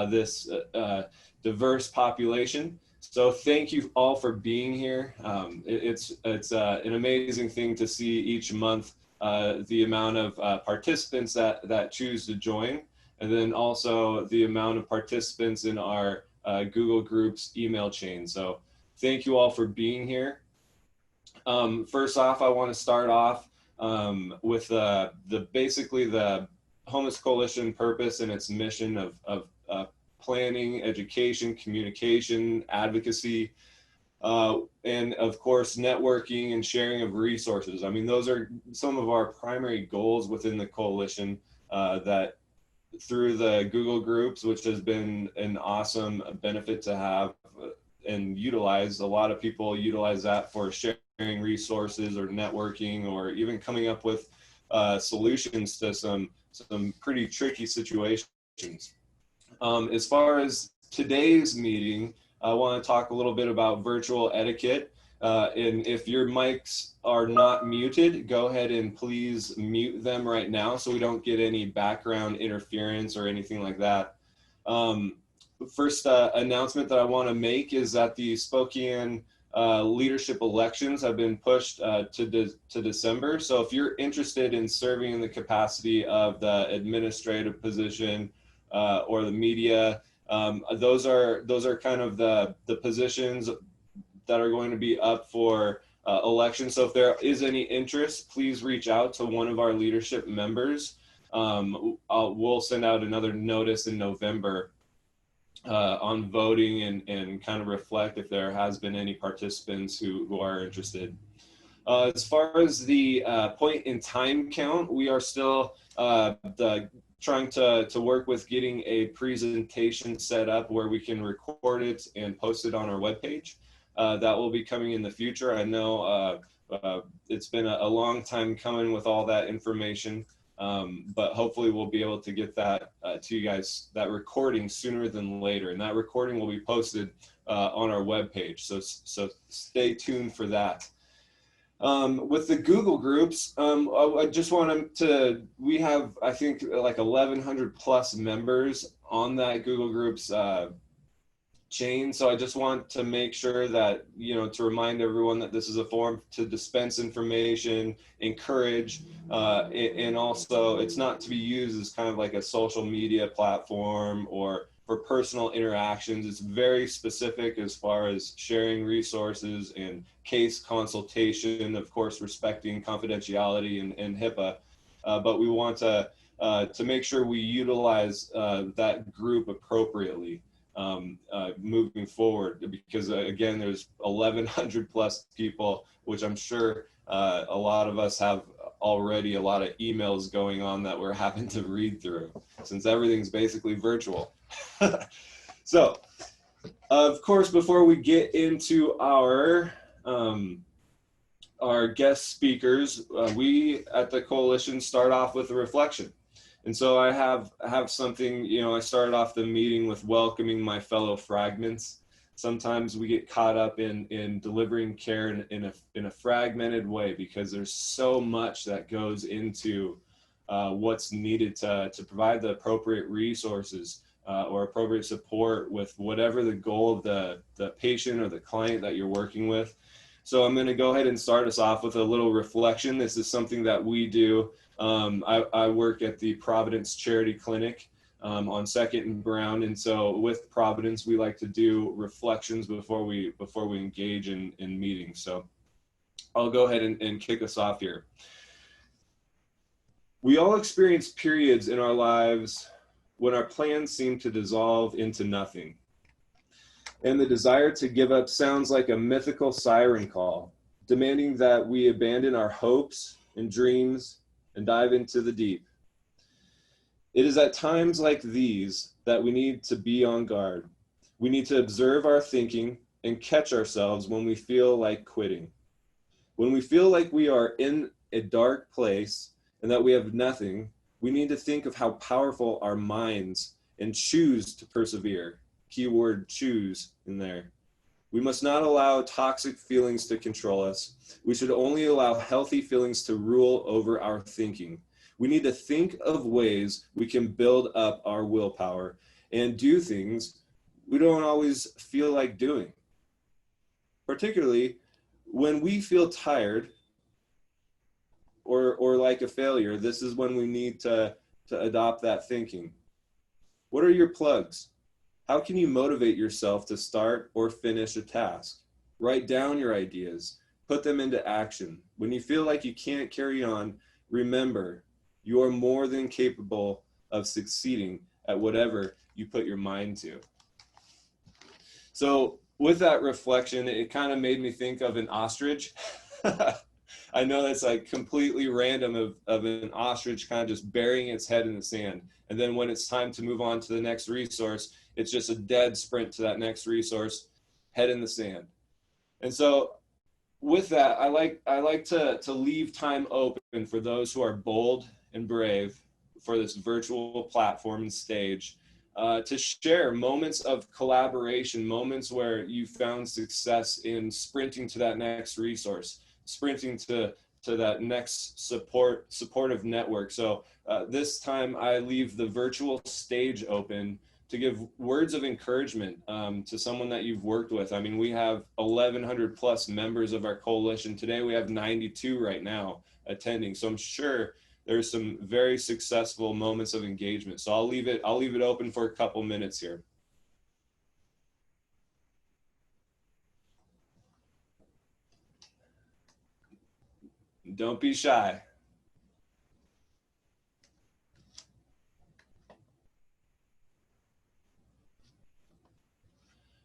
this diverse population. So thank you all for being here. It's an amazing thing to see each month the amount of participants that choose to join, and then also the amount of participants in our Google Groups email chain. So thank you all for being here. First off, I want to start off with basically the Homeless Coalition purpose and its mission of planning, education, communication, advocacy, and of course, networking and sharing of resources. I mean, those are some of our primary goals within the coalition that through the Google Groups, which has been an awesome benefit to have and utilize. A lot of people utilize that for sharing resources or networking or even coming up with solutions to some pretty tricky situations. As far as today's meeting, I want to talk a little bit about virtual etiquette. And if your mics are not muted, go ahead and please mute them right now so we don't get any background interference or anything like that. First announcement that I want to make is that the Spokane leadership elections have been pushed to December. So if you're interested in serving in the capacity of the administrative position or the media, those are kind of the positions that are going to be up for election. So if there is any interest, please reach out to one of our leadership members. We'll send out another notice in November on voting and kind of reflect if there has been any participants who are interested. As far as the point in time count, we are still trying to work with getting a presentation set up where we can record it and post it on our webpage. That will be coming in the future. I know it's been a long time coming with all that information, but hopefully we'll be able to get that to you guys, that recording sooner than later. And that recording will be posted on our webpage. So stay tuned for that. With the Google Groups, I just wanted to, we have, I think, like 1,100 plus members on that Google Groups chain. So I just want to make sure that, to remind everyone that this is a forum to dispense information, encourage, and also it's not to be used as kind of like a social media platform or for personal interactions. It's very specific as far as sharing resources and case consultation, of course, respecting confidentiality and HIPAA. But we want to make sure we utilize that group appropriately moving forward, because again, there's 1,100 plus people, which I'm sure a lot of us have already a lot of emails going on that we're having to read through since everything's basically virtual. So, of course, before we get into our guest speakers, we at the coalition start off with a reflection. And so I have something, I started off the meeting with welcoming my fellow fragments. Sometimes we get caught up in delivering care in a fragmented way because there's so much that goes into what's needed to provide the appropriate resources or appropriate support with whatever the goal of the patient or the client that you're working with. So I'm going to go ahead and start us off with a little reflection. This is something that we do. I work at the Providence Charity Clinic on 2nd and Brown, and so with Providence, we like to do reflections before we engage in meetings. So I'll go ahead and kick us off here. We all experience periods in our lives when our plans seem to dissolve into nothing, and the desire to give up sounds like a mythical siren call, demanding that we abandon our hopes and dreams and dive into the deep. It is at times like these that we need to be on guard. We need to observe our thinking and catch ourselves when we feel like quitting. When we feel like we are in a dark place and that we have nothing, we need to think of how powerful our minds and choose to persevere. Keyword choose in there. We must not allow toxic feelings to control us. We should only allow healthy feelings to rule over our thinking. We need to think of ways we can build up our willpower and do things we don't always feel like doing. Particularly when we feel tired or like a failure, this is when we need to adopt that thinking. What are your plugs? How can you motivate yourself to start or finish a task? Write down your ideas, put them into action. When you feel like you can't carry on, remember, you are more than capable of succeeding at whatever you put your mind to. So with that reflection, it kind of made me think of an ostrich. I know that's like completely random of an ostrich kind of just burying its head in the sand. And then when it's time to move on to the next resource, it's just a dead sprint to that next resource, head in the sand. And so with that, I like to leave time open for those who are bold and brave for this virtual platform and stage, to share moments of collaboration, moments where you found success in sprinting to that next resource, sprinting to that next supportive network. So this time I leave the virtual stage open to give words of encouragement to someone that you've worked with. I mean, we have 1,100 plus members of our coalition. Today we have 92 right now attending. So I'm sure there's some very successful moments of engagement. So I'll leave it open for a couple minutes here. Don't be shy.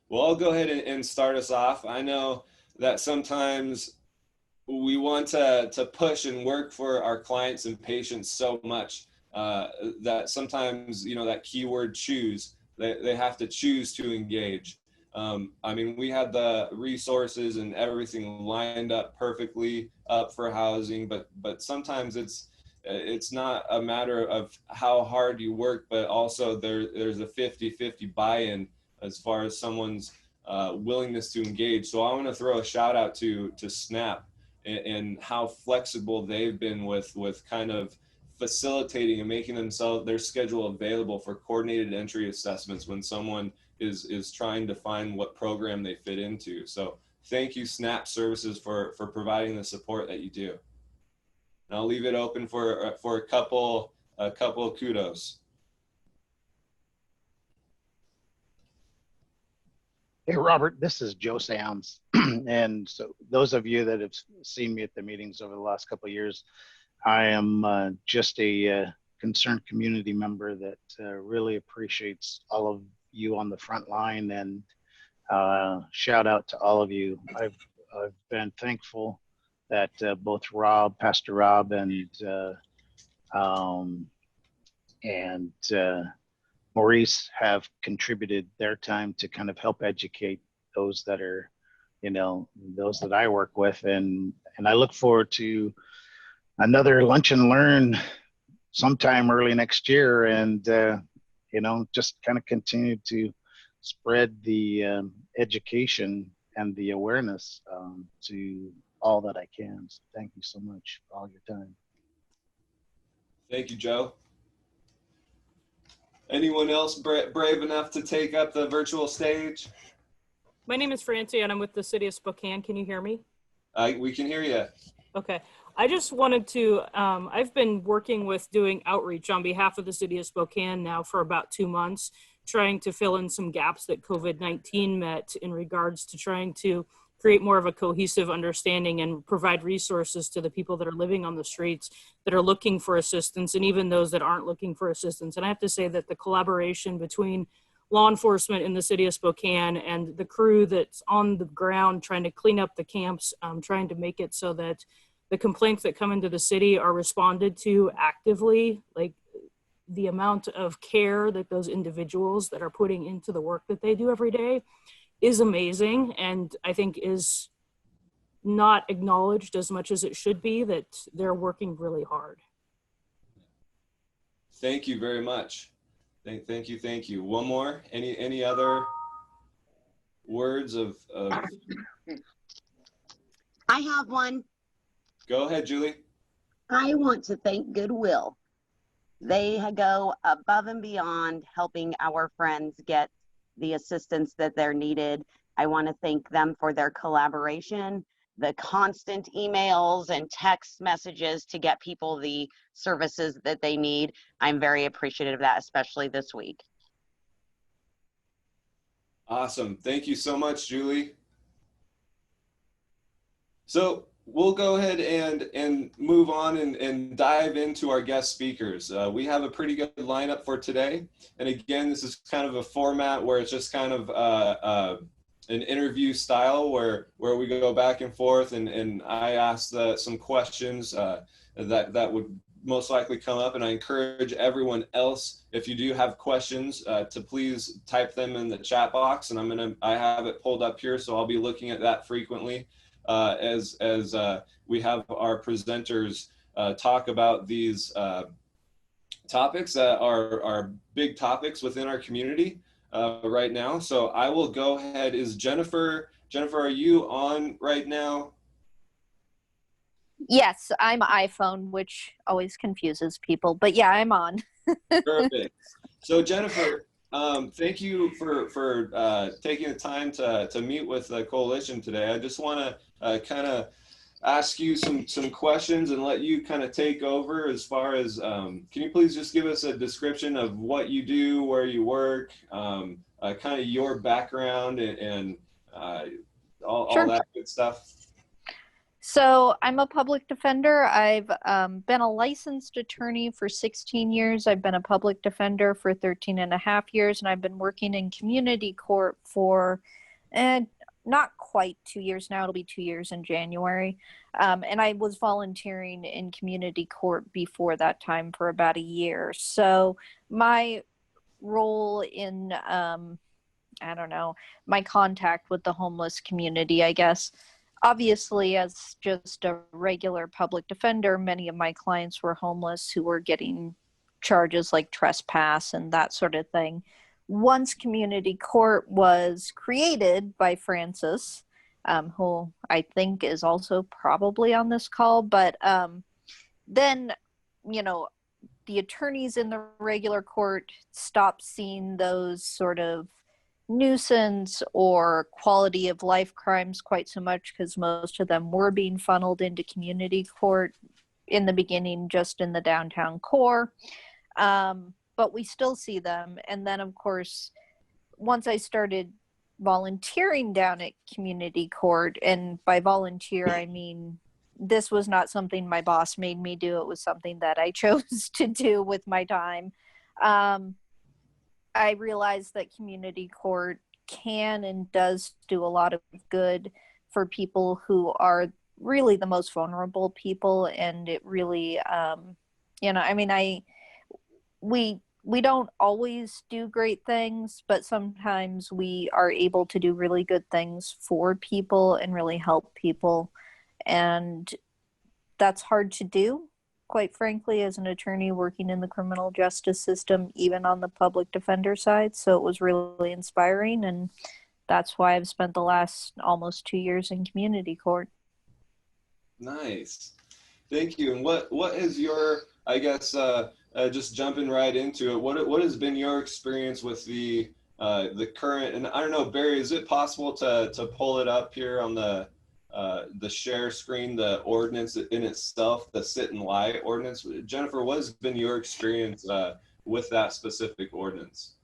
Well, I'll go ahead and start us off. I know that sometimes we want to push and work for our clients and patients so much that sometimes, that keyword choose, they have to choose to engage. I mean, we had the resources and everything lined up perfectly up for housing, but sometimes it's not a matter of how hard you work, but also there's a 50-50 buy-in as far as someone's willingness to engage. So I want to throw a shout out to SNAP and how flexible they've been with kind of facilitating and making their schedule available for coordinated entry assessments when someone is trying to find what program they fit into. So thank you, SNAP Services, for providing the support that you do. And I'll leave it open for a couple of kudos. Hey, Robert, this is Joe Sams. And so those of you that have seen me at the meetings over the last couple of years, I am just a concerned community member that really appreciates all of you on the front line, and shout out to all of you. I've been thankful that both Pastor Rob and Maurice have contributed their time to kind of help educate those that are, those that I work with. And I look forward to another lunch and learn sometime early next year, and, just kind of continue to spread the education and the awareness to all that I can. So thank you so much for all your time. Thank you, Joe. Anyone else brave enough to take up the virtual stage? My name is Francie and I'm with the City of Spokane. Can you hear me? We can hear you. Okay. I just wanted to, I've been working with doing outreach on behalf of the City of Spokane now for about 2 months, trying to fill in some gaps that COVID-19 met in regards to trying to create more of a cohesive understanding and provide resources to the people that are living on the streets that are looking for assistance, and even those that aren't looking for assistance. And I have to say that the collaboration between law enforcement in the City of Spokane and the crew that's on the ground trying to clean up the camps, trying to make it so that the complaints that come into the city are responded to actively, like the amount of care that those individuals that are putting into the work that they do every day is amazing, and I think is not acknowledged as much as it should be, that they're working really hard. Thank you very much. Thank you. One more. Any other words of? I have one. Go ahead, Julie. I want to thank Goodwill. they go above and beyond helping our friends get the assistance that they're needed. I want to thank them for their collaboration, the constant emails and text messages to get people the services that they need. I'm very appreciative of that, especially this week. Awesome. Thank you so much, Julie. So we'll go ahead and move on and dive into our guest speakers. We have a pretty good lineup for today. And again, this is kind of a format where it's just kind of an interview style where we go back and forth and I ask some questions that would most likely come up, and I encourage everyone else, if you do have questions, to please type them in the chat box, and I have it pulled up here, so I'll be looking at that frequently as we have our presenters talk about these topics that are big topics within our community right now. So I will go ahead. Is Jennifer, are you on right now? Yes, I'm iPhone, which always confuses people, but yeah, I'm on. Perfect. So Jennifer, thank you for taking the time to meet with the coalition today. I just want to kind of ask you some questions and let you kind of take over as far as, can you please just give us a description of what you do, where you work, kind of your background and all that good stuff? So I'm a public defender. I've been a licensed attorney for 16 years. I've been a public defender for 13 and a half years, and I've been working in community court for not quite 2 years now. It'll be 2 years in January. And I was volunteering in community court before that time for about a year. So my role in, my contact with the homeless community, I guess, obviously, as just a regular public defender, many of my clients were homeless who were getting charges like trespass and that sort of thing. Once community court was created by Francis, who I think is also probably on this call, but then, the attorneys in the regular court stopped seeing those sort of nuisance or quality of life crimes quite so much, because most of them were being funneled into community court in the beginning, just in the downtown core. But we still see them. And then, of course, once I started volunteering down at community court, and by volunteer, I mean, this was not something my boss made me do. It was something that I chose to do with my time. I realized that community court can and does do a lot of good for people who are really the most vulnerable people. And it really, we don't always do great things, but sometimes we are able to do really good things for people and really help people. And that's hard to do, quite frankly, as an attorney working in the criminal justice system, even on the public defender side. So it was really inspiring, and that's why I've spent the last almost 2 years in community court. Nice. Thank you. And what is your, I guess, just jumping right into it, what has been your experience with the current, and I don't know, Barry, is it possible to pull it up here on the share screen, the ordinance in itself, the sit and lie ordinance? Jennifer, what has been your experience with that specific ordinance?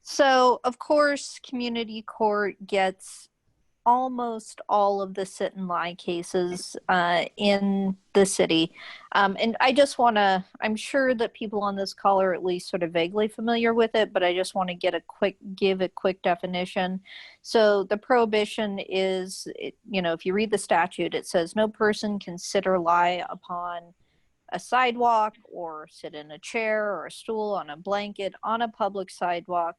So, of course, community court gets almost all of the sit and lie cases in the city. And I just want to, I'm sure that people on this call are at least sort of vaguely familiar with it, but I just want to give a quick definition. So the prohibition is, if you read the statute, it says no person can sit or lie upon a sidewalk or sit in a chair or a stool on a blanket on a public sidewalk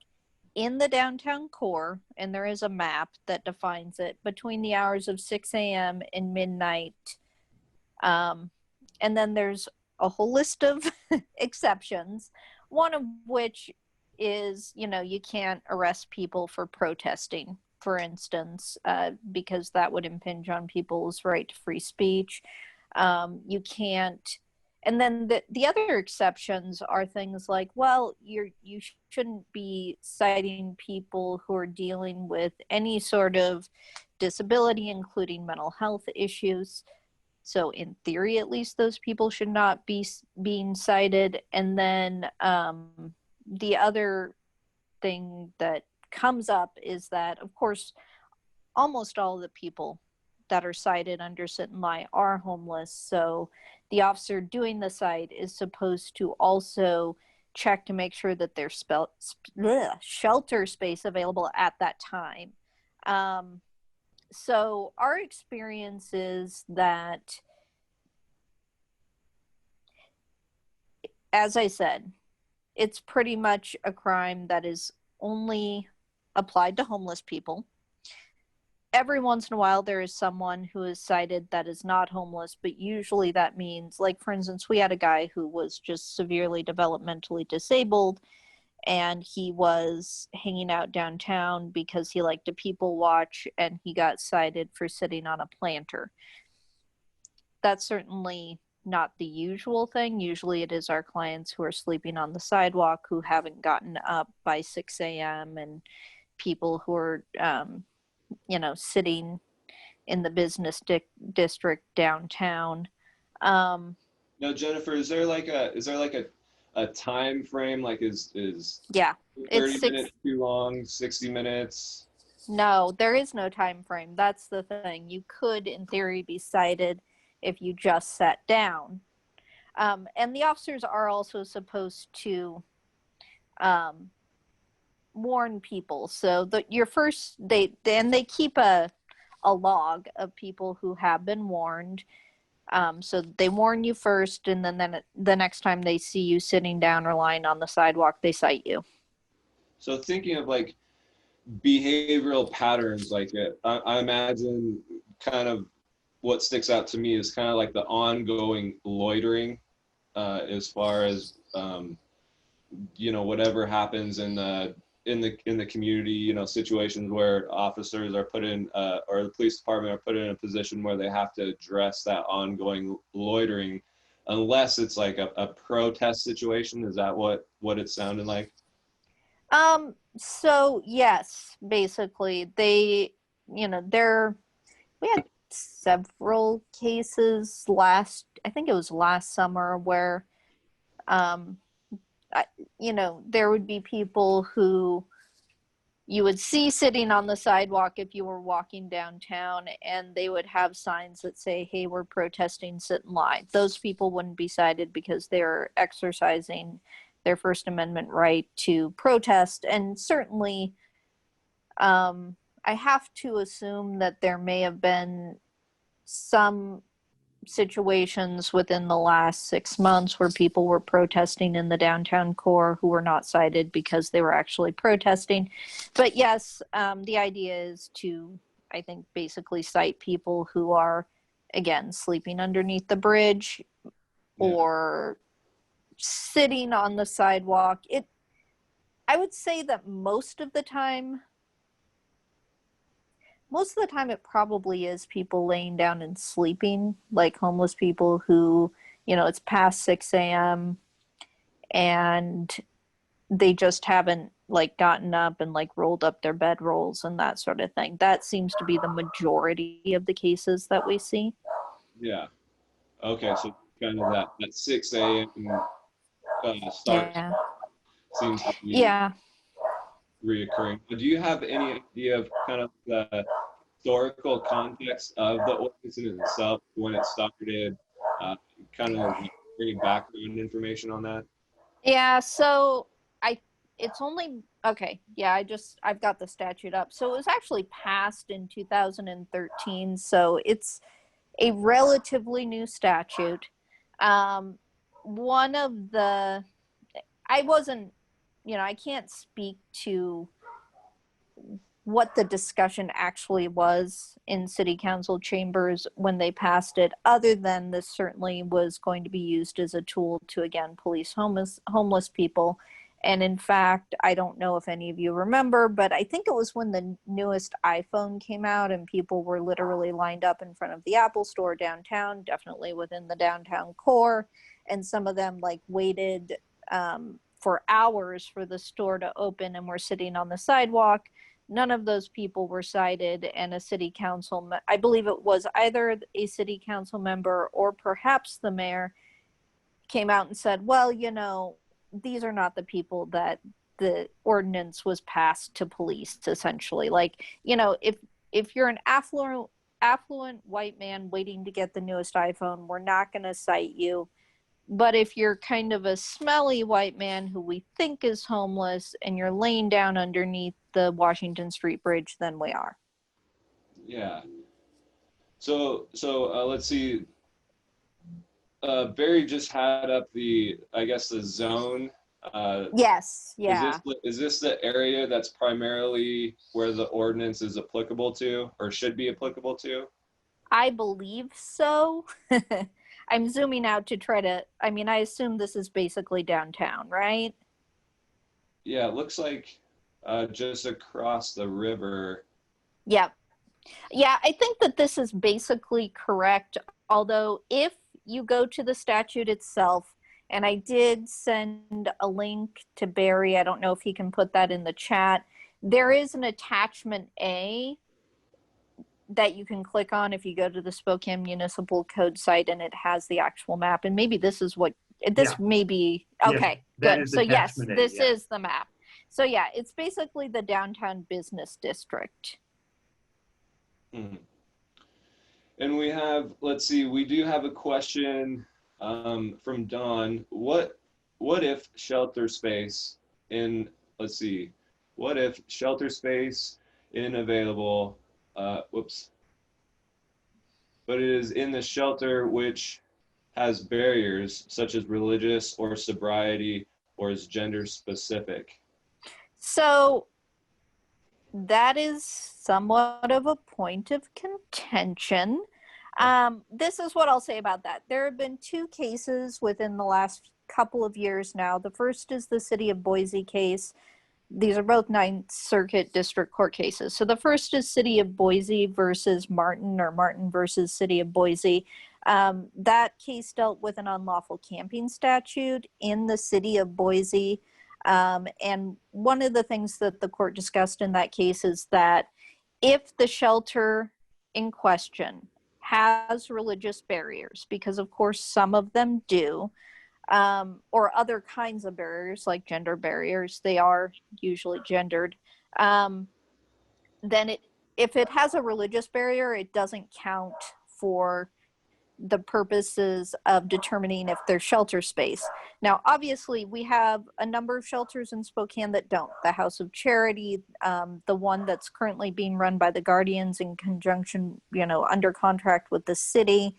in the downtown core, and there is a map that defines it, between the hours of 6 a.m. and midnight. And then there's a whole list of exceptions, one of which is, you can't arrest people for protesting, for instance, because that would impinge on people's right to free speech. You can't, And then the other exceptions are things like, well, you shouldn't be citing people who are dealing with any sort of disability, including mental health issues. So in theory, at least, those people should not be being cited. And then the other thing that comes up is that, of course, almost all of the people that are cited under sit and lie are homeless. So the officer doing the cite is supposed to also check to make sure that there's shelter space available at that time. So our experience is that, as I said, it's pretty much a crime that is only applied to homeless people. Every once in a while, there is someone who is cited that is not homeless, but usually that means, like, for instance, we had a guy who was just severely developmentally disabled, and he was hanging out downtown because he liked to people watch, and he got cited for sitting on a planter. That's certainly not the usual thing. Usually it is our clients who are sleeping on the sidewalk, who haven't gotten up by 6 a.m., and people who are sitting in the business district downtown. Now, Jennifer, is there like a time frame? Like, is Yeah, 30 minutes too long? 60 minutes? No, there is no time frame. That's the thing. You could, in theory, be cited if you just sat down. And the officers are also supposed to warn people. So your first, they keep a log of people who have been warned. So they warn you first, and then the next time they see you sitting down or lying on the sidewalk, they cite you. So thinking of like behavioral patterns, like I imagine kind of what sticks out to me is kind of like the ongoing loitering, as far as whatever happens in the community, situations where officers are put in, or the police department are put in a position where they have to address that ongoing loitering, unless it's like a protest situation. Is that what it sounded like? So yes, basically we had several cases I think it was last summer, where there would be people who you would see sitting on the sidewalk if you were walking downtown, and they would have signs that say, hey, we're protesting sit and lie. Those people wouldn't be cited because they're exercising their First Amendment right to protest. And certainly I have to assume that there may have been some situations within the last 6 months where people were protesting in the downtown core who were not cited because they were actually protesting. But yes, the idea is to, I think, basically cite people who are, again, sleeping underneath the bridge or sitting on the sidewalk. I would say that most of the time it probably is people laying down and sleeping, like homeless people who, it's past 6 a.m. and they just haven't like gotten up and like rolled up their bedrolls and that sort of thing. That seems to be the majority of the cases that we see. Yeah. Okay. So kind of that 6 a.m. Start seems to be reoccurring. Do you have any idea of kind of the historical context of the ordinance in itself, when it started, kind of any background information on that? Yeah, so it's only, okay, yeah, I've got the statute up. So it was actually passed in 2013, so it's a relatively new statute. One of the, I can't speak to what the discussion actually was in city council chambers when they passed it, other than this certainly was going to be used as a tool to, again, police homeless people. And in fact, I don't know if any of you remember, but I think it was when the newest iPhone came out and people were literally lined up in front of the Apple store downtown, definitely within the downtown core. and some of them like waited for hours for the store to open and were sitting on the sidewalk. None of those people were cited, and a city council, I believe it was either a city council member or perhaps the mayor, came out and said, well, you know, these are not the people that the ordinance was passed to police, essentially. Like, you know, if you're an affluent white man waiting to get the newest iPhone, we're not going to cite you. But if you're kind of a smelly white man who we think is homeless and you're laying down underneath the Washington Street Bridge, then we are. Yeah. So let's see. Barry just had up the zone. Yes. Yeah. Is this the area that's primarily where the ordinance is applicable to, or should be applicable to? I believe so. I'm zooming out to try to, I mean, I assume this is basically downtown, right? Yeah, it looks like just across the river. Yep. Yeah, I think that this is basically correct. Although if you go to the statute itself, and I did send a link to Barry, I don't know if he can put that in the chat. There is an attachment A that you can click on if you go to the Spokane Municipal Code site, and it has the actual map. And maybe this is what this may be. Okay, yes, good. So yes, this A, is the map. So yeah, it's basically the downtown business district. Mm-hmm. And we have, let's see, we do have a question from Don. What if shelter space in, let's see, what if shelter space unavailable, but it is in the shelter which has barriers such as religious or sobriety or is gender specific? So that is somewhat of a point of contention. This is what I'll say about that. There have been two cases within the last couple of years now. The first is the City of Boise case. These are both Ninth Circuit District Court cases. So the first is City of Boise versus Martin, or Martin versus City of Boise. That case dealt with an unlawful camping statute in the City of Boise. And one of the things that the court discussed in that case is that if the shelter in question has religious barriers, because of course some of them do, or other kinds of barriers like gender barriers, they are usually gendered, then if it has a religious barrier, it doesn't count for the purposes of determining if there's shelter space. Now, obviously, we have a number of shelters in Spokane that don't. The House of Charity, the one that's currently being run by the Guardians in conjunction, under contract with the city.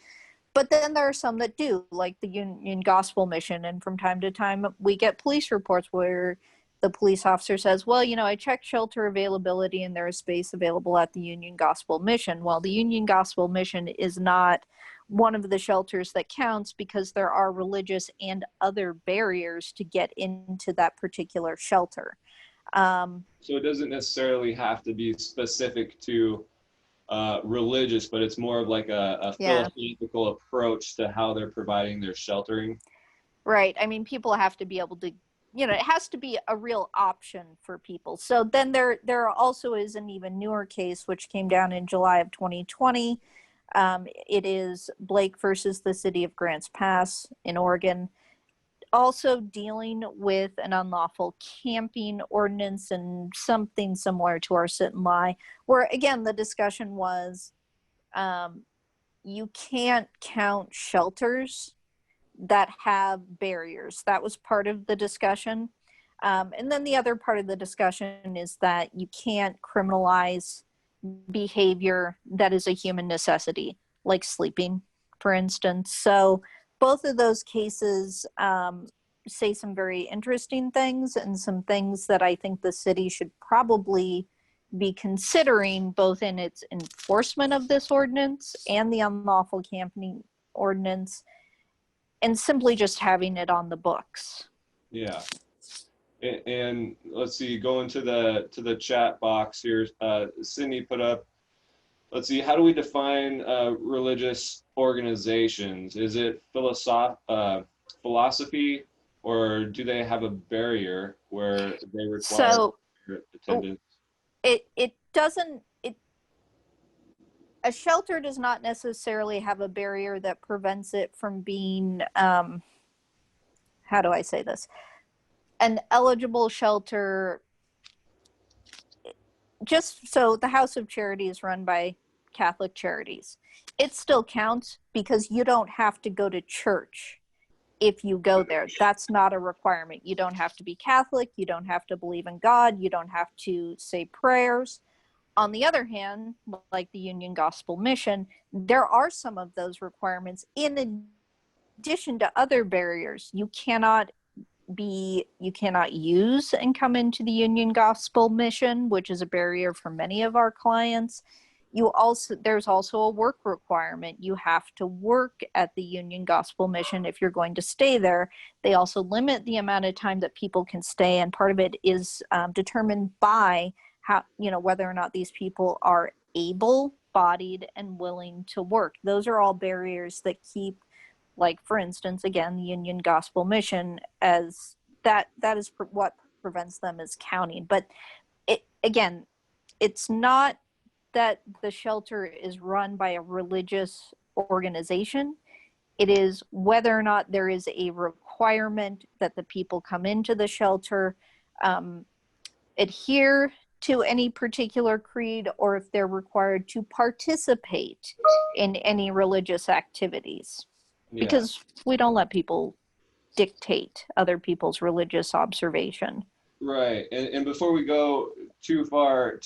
But then there are some that do, like the Union Gospel Mission. And from time to time, we get police reports where the police officer says, well, I checked shelter availability and there is space available at the Union Gospel Mission. Well, the Union Gospel Mission is not one of the shelters that counts because there are religious and other barriers to get into that particular shelter. So it doesn't necessarily have to be specific to religious, but it's more of like a philosophical approach to how they're providing their sheltering. Right. I mean, people have to be able to, it has to be a real option for people. So then there also is an even newer case, which came down in July of 2020. It is Blake versus the City of Grants Pass in Oregon, also dealing with an unlawful camping ordinance and something similar to our sit and lie, where again, the discussion was you can't count shelters that have barriers. That was part of the discussion. And then the other part of the discussion is that you can't criminalize behavior that is a human necessity, like sleeping, for instance. So both of those cases say some very interesting things and some things that I think the city should probably be considering, both in its enforcement of this ordinance and the unlawful camping ordinance, and simply just having it on the books. Yeah. And let's see, going to the chat box here, Cindy put up, let's see, how do we define religious organizations? Is it philosophy, or do they have a barrier where they require So attendance? it doesn't, a shelter does not necessarily have a barrier that prevents it from being, how do I say this? An eligible shelter. Just so the House of Charity is run by Catholic Charities. It still counts because you don't have to go to church if you go there. That's not a requirement. You don't have to be Catholic. You don't have to believe in God. You don't have to say prayers. On the other hand, like the Union Gospel Mission, there are some of those requirements in addition to other barriers. You cannot use and come into the Union Gospel Mission, which is a barrier for many of our clients. There's also a work requirement. You have to work at the Union Gospel Mission if you're going to stay there. They also limit the amount of time that people can stay, and part of it is determined by whether or not these people are able-bodied and willing to work. Those are all barriers that keep, like, for instance, again, the Union Gospel Mission, as that is what prevents them as counting. But it's not that the shelter is run by a religious organization. It is whether or not there is a requirement that the people come into the shelter adhere to any particular creed, or if they're required to participate in any religious activities. Yeah. Because we don't let people dictate other people's religious observation. Right. And before we go too far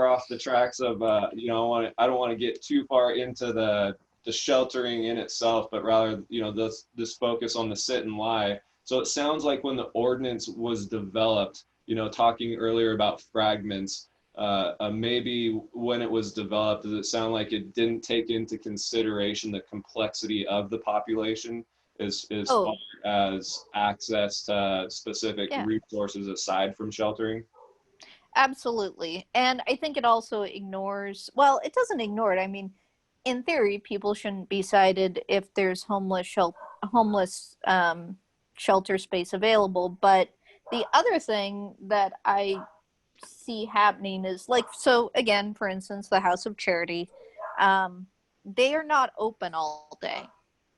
off the tracks of I don't want to get too far into the sheltering in itself, but rather this focus on the sit and lie. So it sounds like when the ordinance was developed, talking earlier about fragments, maybe when it was developed, does it sound like it didn't take into consideration the complexity of the population as far as access to specific resources aside from sheltering? Absolutely. And I think it also it doesn't ignore it. I mean, in theory, people shouldn't be cited if there's homeless shelter space available. But the other thing that I see happening is, like, so again, for instance, the House of Charity, they are not open all day.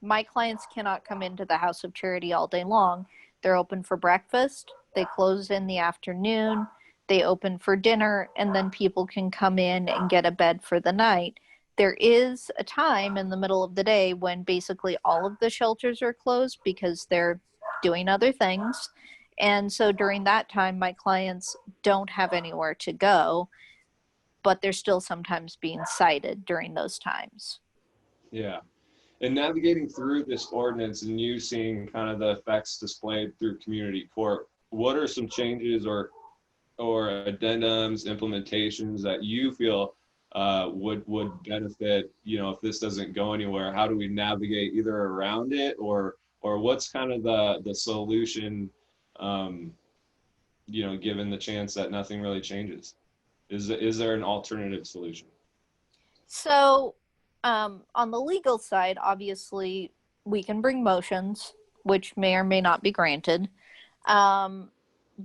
My clients cannot come into the House of Charity all day long. They're open for breakfast, they close in the afternoon, they open for dinner, and then people can come in and get a bed for the night. There is a time in the middle of the day when basically all of the shelters are closed because they're doing other things. And so during that time, my clients don't have anywhere to go, but they're still sometimes being cited during those times. Yeah. And navigating through this ordinance and you seeing kind of the effects displayed through community court, what are some changes or addendums, implementations that you feel would benefit, if this doesn't go anywhere? How do we navigate either around it or what's kind of the solution, given the chance that nothing really changes? Is there an alternative solution? So on the legal side, obviously, we can bring motions, which may or may not be granted.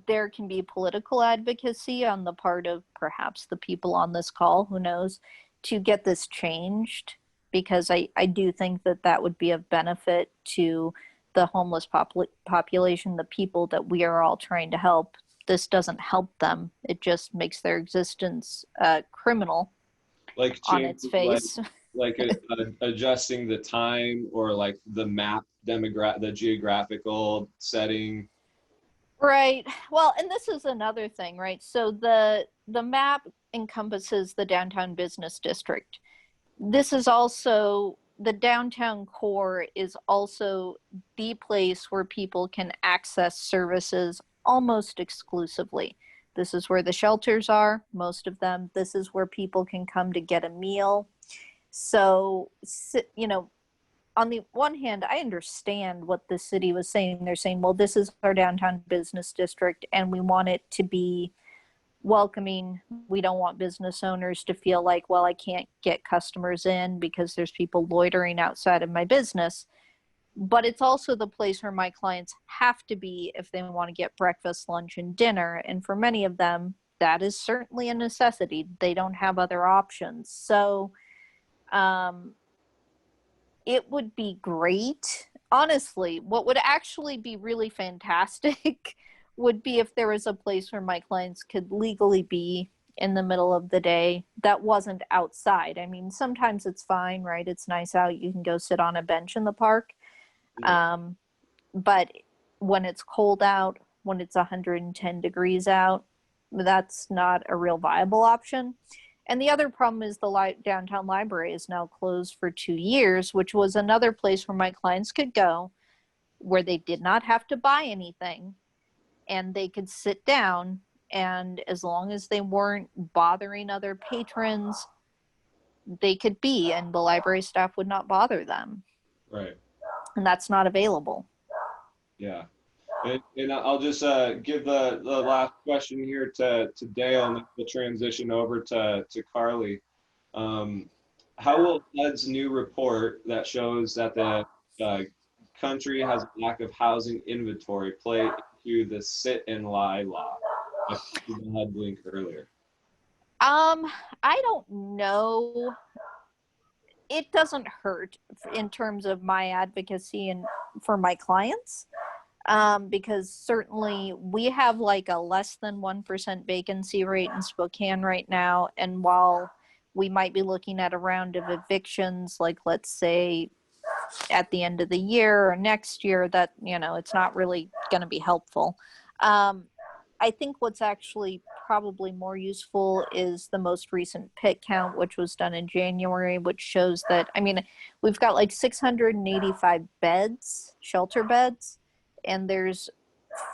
There can be political advocacy on the part of perhaps the people on this call, who knows, to get this changed, because I do think that would be of benefit to the homeless population, the people that we are all trying to help. This doesn't help them. It just makes their existence criminal, like on its face. Like adjusting the time or like the map the geographical setting. Right. Well, and this is another thing, right? So the map encompasses the downtown business district. This is also, the downtown core is also the place where people can access services almost exclusively. This is where the shelters are, most of them. This is where people can come to get a meal. So, on the one hand, I understand what the city was saying. They're saying, well, this is our downtown business district and we want it to be welcoming. We don't want business owners to feel like, well, I can't get customers in because there's people loitering outside of my business. but it's also the place where my clients have to be if they want to get breakfast, lunch, and dinner. And for many of them, that is certainly a necessity. They don't have other options. So it would be great. Honestly, what would actually be really fantastic would be if there was a place where my clients could legally be in the middle of the day that wasn't outside. I mean, sometimes it's fine, right? It's nice out. You can go sit on a bench in the park. But when it's cold out, when it's 110 degrees out, that's not a real viable option. And the other problem is the downtown library is now closed for 2 years, which was another place where my clients could go, where they did not have to buy anything, and they could sit down, and as long as they weren't bothering other patrons, they could be, and the library staff would not bother them. Right. And that's not available. Yeah. And I'll just give the last question here to Dale, and then we'll transition over to Carly. How will HUD's new report that shows that the country has a lack of housing inventory play into the sit and lie law? I think you had link earlier. I don't know. It doesn't hurt in terms of my advocacy and for my clients. Because certainly we have like a less than 1% vacancy rate in Spokane right now. And while we might be looking at a round of evictions, like let's say at the end of the year or next year, that, you know, it's not really going to be helpful. I think what's actually probably more useful is the most recent PIT count, which was done in January, which shows that, I mean, we've got like 685 beds, shelter beds, and there's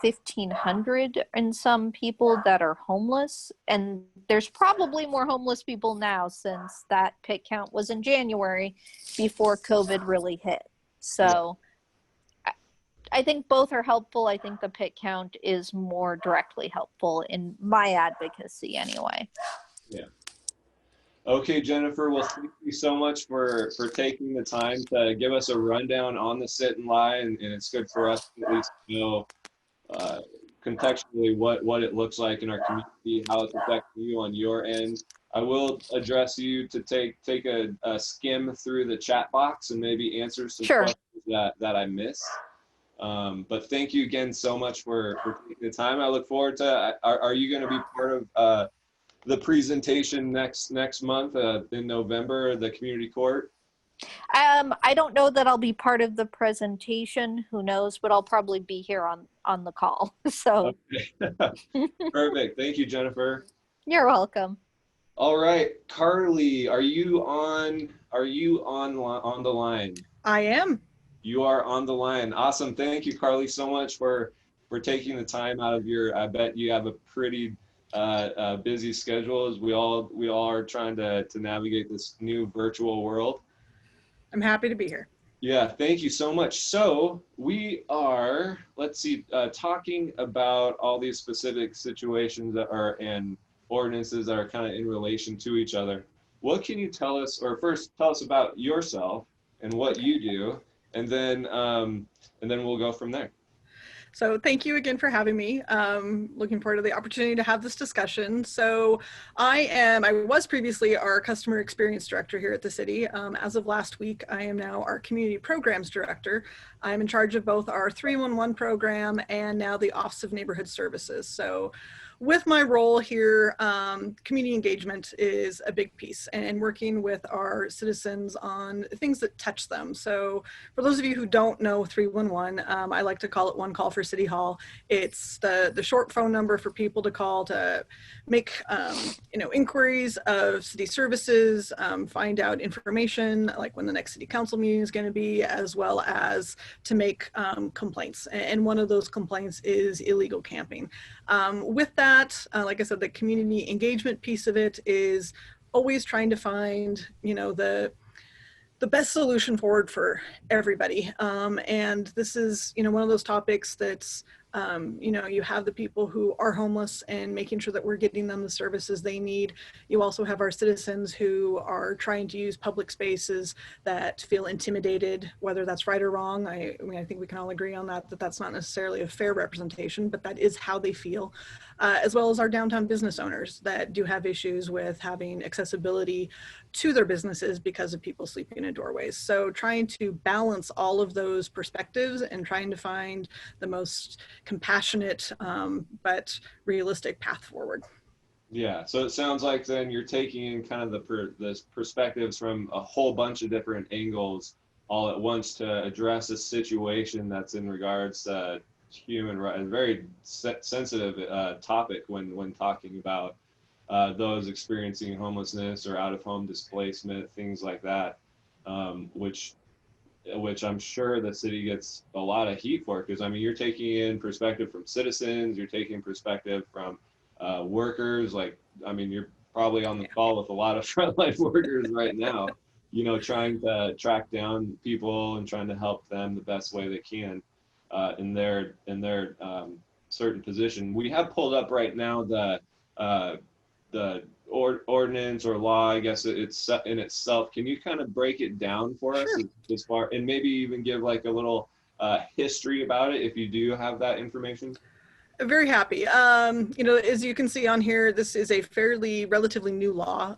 1,500 and some people that are homeless. And there's probably more homeless people now since that PIT count was in January before COVID really hit. So I think both are helpful. I think the PIT count is more directly helpful in my advocacy anyway. Yeah. Okay, Jennifer, well, thank you so much for taking the time to give us a rundown on the sit and lie, and it's good for us to at least know contextually what it looks like in our community, how it's affecting you on your end. I will address you to take a skim through the chat box and maybe answer some questions that I missed. But thank you again so much for taking the time. I look forward to, are you going to be part of the presentation next month in November, the community court? I don't know that I'll be part of the presentation. Who knows? But I'll probably be here on the call. So. Okay. Perfect. Thank you, Jennifer. You're welcome. All right, Carly, are you on the line? I am. You are on the line. Awesome. Thank you, Carly, so much for taking the time out of your, I bet you have a pretty busy schedule, as we all are trying to navigate this new virtual world. I'm happy to be here. Yeah, thank you so much. So we are, talking about all these specific situations that are in ordinances that are kind of in relation to each other. What can you tell us, or first tell us about yourself and what you do, and then we'll go from there. So thank you again for having me. Looking forward to the opportunity to have this discussion. So I was previously our customer experience director here at the city. As of last week, I am now our community programs director. I'm in charge of both our 311 program and now the Office of Neighborhood Services. So with my role here, community engagement is a big piece, and working with our citizens on things that touch them. So for those of you who don't know 311, I like to call it One Call for City Hall. It's the short phone number for people to call to make inquiries of city services, find out information like when the next city council meeting is going to be, as well as to make complaints. And one of those complaints is illegal camping. With that, like I said, the community engagement piece of it is always trying to find, the best solution forward for everybody. And this is, one of those topics that's You know, you have the people who are homeless and making sure that we're getting them the services they need. You also have our citizens who are trying to use public spaces that feel intimidated, whether that's right or wrong. I mean, I think we can all agree on that, that that's not necessarily a fair representation, but that is how they feel. As well as our downtown business owners that do have issues with having accessibility to their businesses because of people sleeping in doorways. So trying to balance all of those perspectives and trying to find the most compassionate but realistic path forward. Yeah, so it sounds like then you're taking in kind of the perspectives from a whole bunch of different angles all at once to address a situation that's in regards to human rights, a very sensitive topic when talking about those experiencing homelessness or out of home displacement, things like that, which I'm sure the city gets a lot of heat for, because I mean, you're taking in perspective from citizens, you're taking perspective from workers. Like, I mean, you're probably on the call with a lot of frontline workers right now, you know, trying to track down people and trying to help them the best way they can in their certain position. We have pulled up right now the ordinance or law, I guess it's in itself. Can you kind of break it down for us as far, and maybe even give like a little history about it if you do have that information? Very happy. You know, as you can see on here, this is a relatively new law,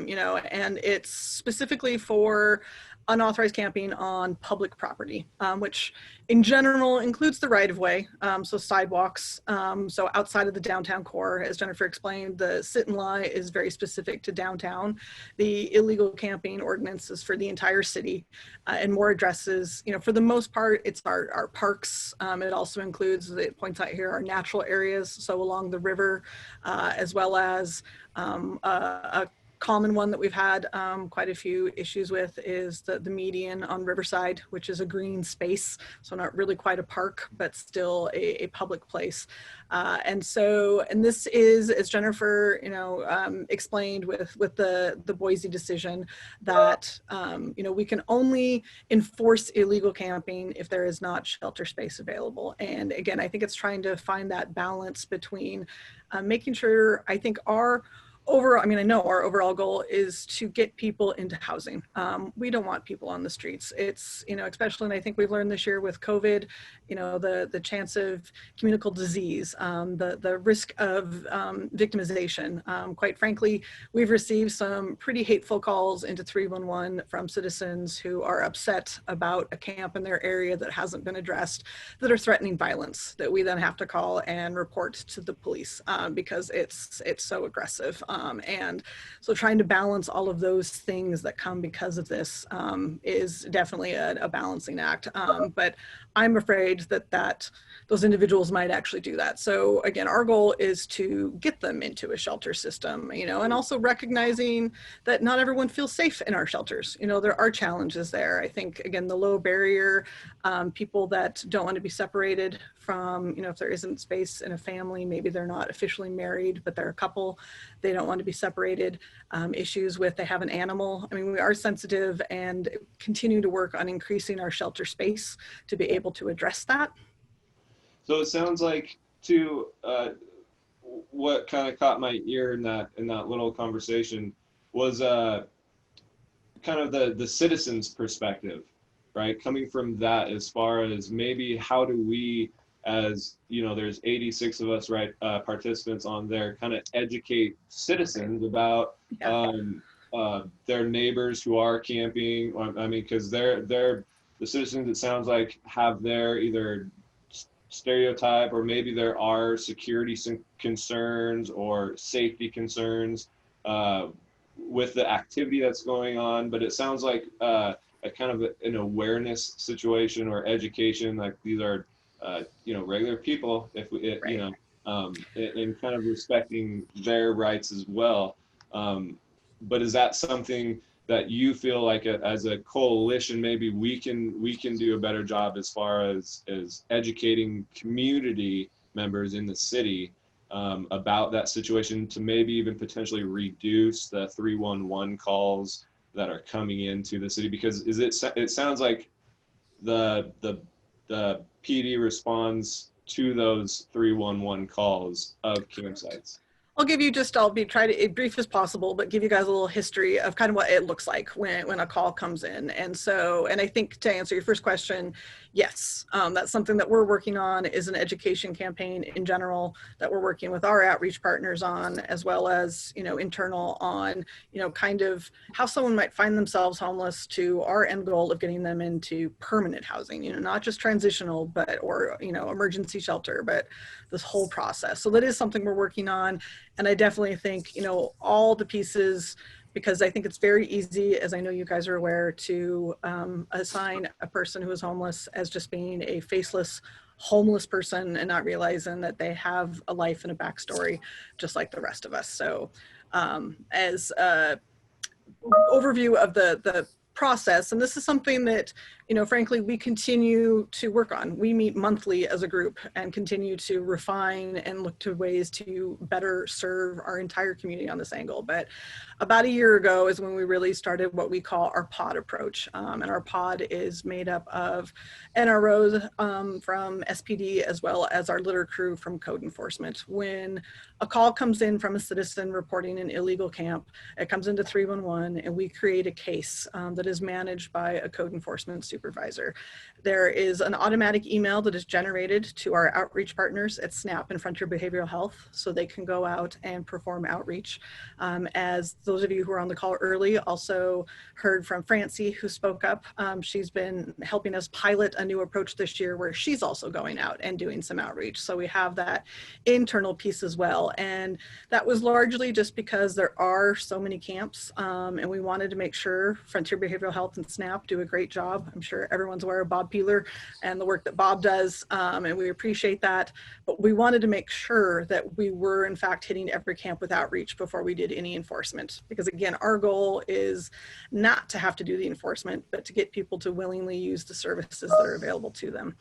you know, and it's specifically for unauthorized camping on public property, which in general includes the right of way, so sidewalks, so outside of the downtown core. As Jennifer explained, the sit and lie is very specific to downtown. The illegal camping ordinance is for the entire city, and more addresses, you know, for the most part, it's our parks. It also includes, it points out here, our natural areas, so along the river, as well as a common one that we've had quite a few issues with is the median on Riverside, which is a green space. So not really quite a park, but still a public place. And this is, as Jennifer, you know, explained with the Boise decision, that, you know, we can only enforce illegal camping if there is not shelter space available. And again, I think it's trying to find that balance between making sure, I think I know our overall goal is to get people into housing. We don't want people on the streets. It's, you know, especially, and I think we've learned this year with COVID, you know, the chance of communicable disease, the risk of victimization. Quite frankly, we've received some pretty hateful calls into 311 from citizens who are upset about a camp in their area that hasn't been addressed, that are threatening violence, that we then have to call and report to the police because it's so aggressive. And so trying to balance all of those things that come because of this is definitely a balancing act. But I'm afraid that those individuals might actually do that. So again, our goal is to get them into a shelter system, you know, and also recognizing that not everyone feels safe in our shelters. You know, there are challenges there. I think, again, the low barrier, people that don't want to be separated from, you know, if there isn't space in a family, maybe they're not officially married, but they're a couple, they don't want to be separated. Issues with, they have an animal. I mean, we are sensitive and continue to work on increasing our shelter space to be able to address that. So it sounds like, too, what kind of caught my ear in that little conversation was kind of the citizens' perspective, right? Coming from that, as far as maybe how do we, as you know, there's 86 of us, right, participants on there, kind of educate citizens about their neighbors who are camping. I mean, because they're the citizens, it sounds like, have their either stereotype, or maybe there are security concerns or safety concerns with the activity that's going on. But it sounds like a kind of an awareness situation or education, like these are you know, regular people, if we, you know, and kind of respecting their rights as well. But is that something that you feel like as a coalition, maybe we can do a better job as far as educating community members in the city about that situation, to maybe even potentially reduce the 311 calls that are coming into the city? Because it sounds like the PD responds to those 311 calls of campsites? I'll give you I'll try to be brief as possible, but give you guys a little history of kind of what it looks like when a call comes in. And I think to answer your first question, yes, that's something that we're working on, is an education campaign in general that we're working with our outreach partners on, as well as, internal on, kind of how someone might find themselves homeless, to our end goal of getting them into permanent housing, not just transitional, or emergency shelter, but this whole process. So that is something we're working on. And I definitely think, all the pieces, because I think it's very easy, as I know you guys are aware, to assign a person who is homeless as just being a faceless homeless person and not realizing that they have a life and a backstory just like the rest of us. So as a overview of the process, and this is something that, frankly, we continue to work on. We meet monthly as a group and continue to refine and look to ways to better serve our entire community on this angle. But about a year ago is when we really started what we call our pod approach. And our pod is made up of NROs from SPD, as well as our litter crew from code enforcement. When a call comes in from a citizen reporting an illegal camp, it comes into 311, and we create a case that is managed by a code enforcement supervisor. There is an automatic email that is generated to our outreach partners at SNAP and Frontier Behavioral Health, so they can go out and perform outreach. As those of you who were on the call early also heard from Francie, who spoke up, she's been helping us pilot a new approach this year where she's also going out and doing some outreach. So we have that internal piece as well. And that was largely just because there are so many camps, and we wanted to make sure Frontier Behavioral Health and SNAP do a great job. I'm sure everyone's aware of Bob Peeler and the work that Bob does, and we appreciate that. But we wanted to make sure that we were in fact hitting every camp with outreach before we did any enforcement. Because again, our goal is not to have to do the enforcement, but to get people to willingly use the services that are available to them.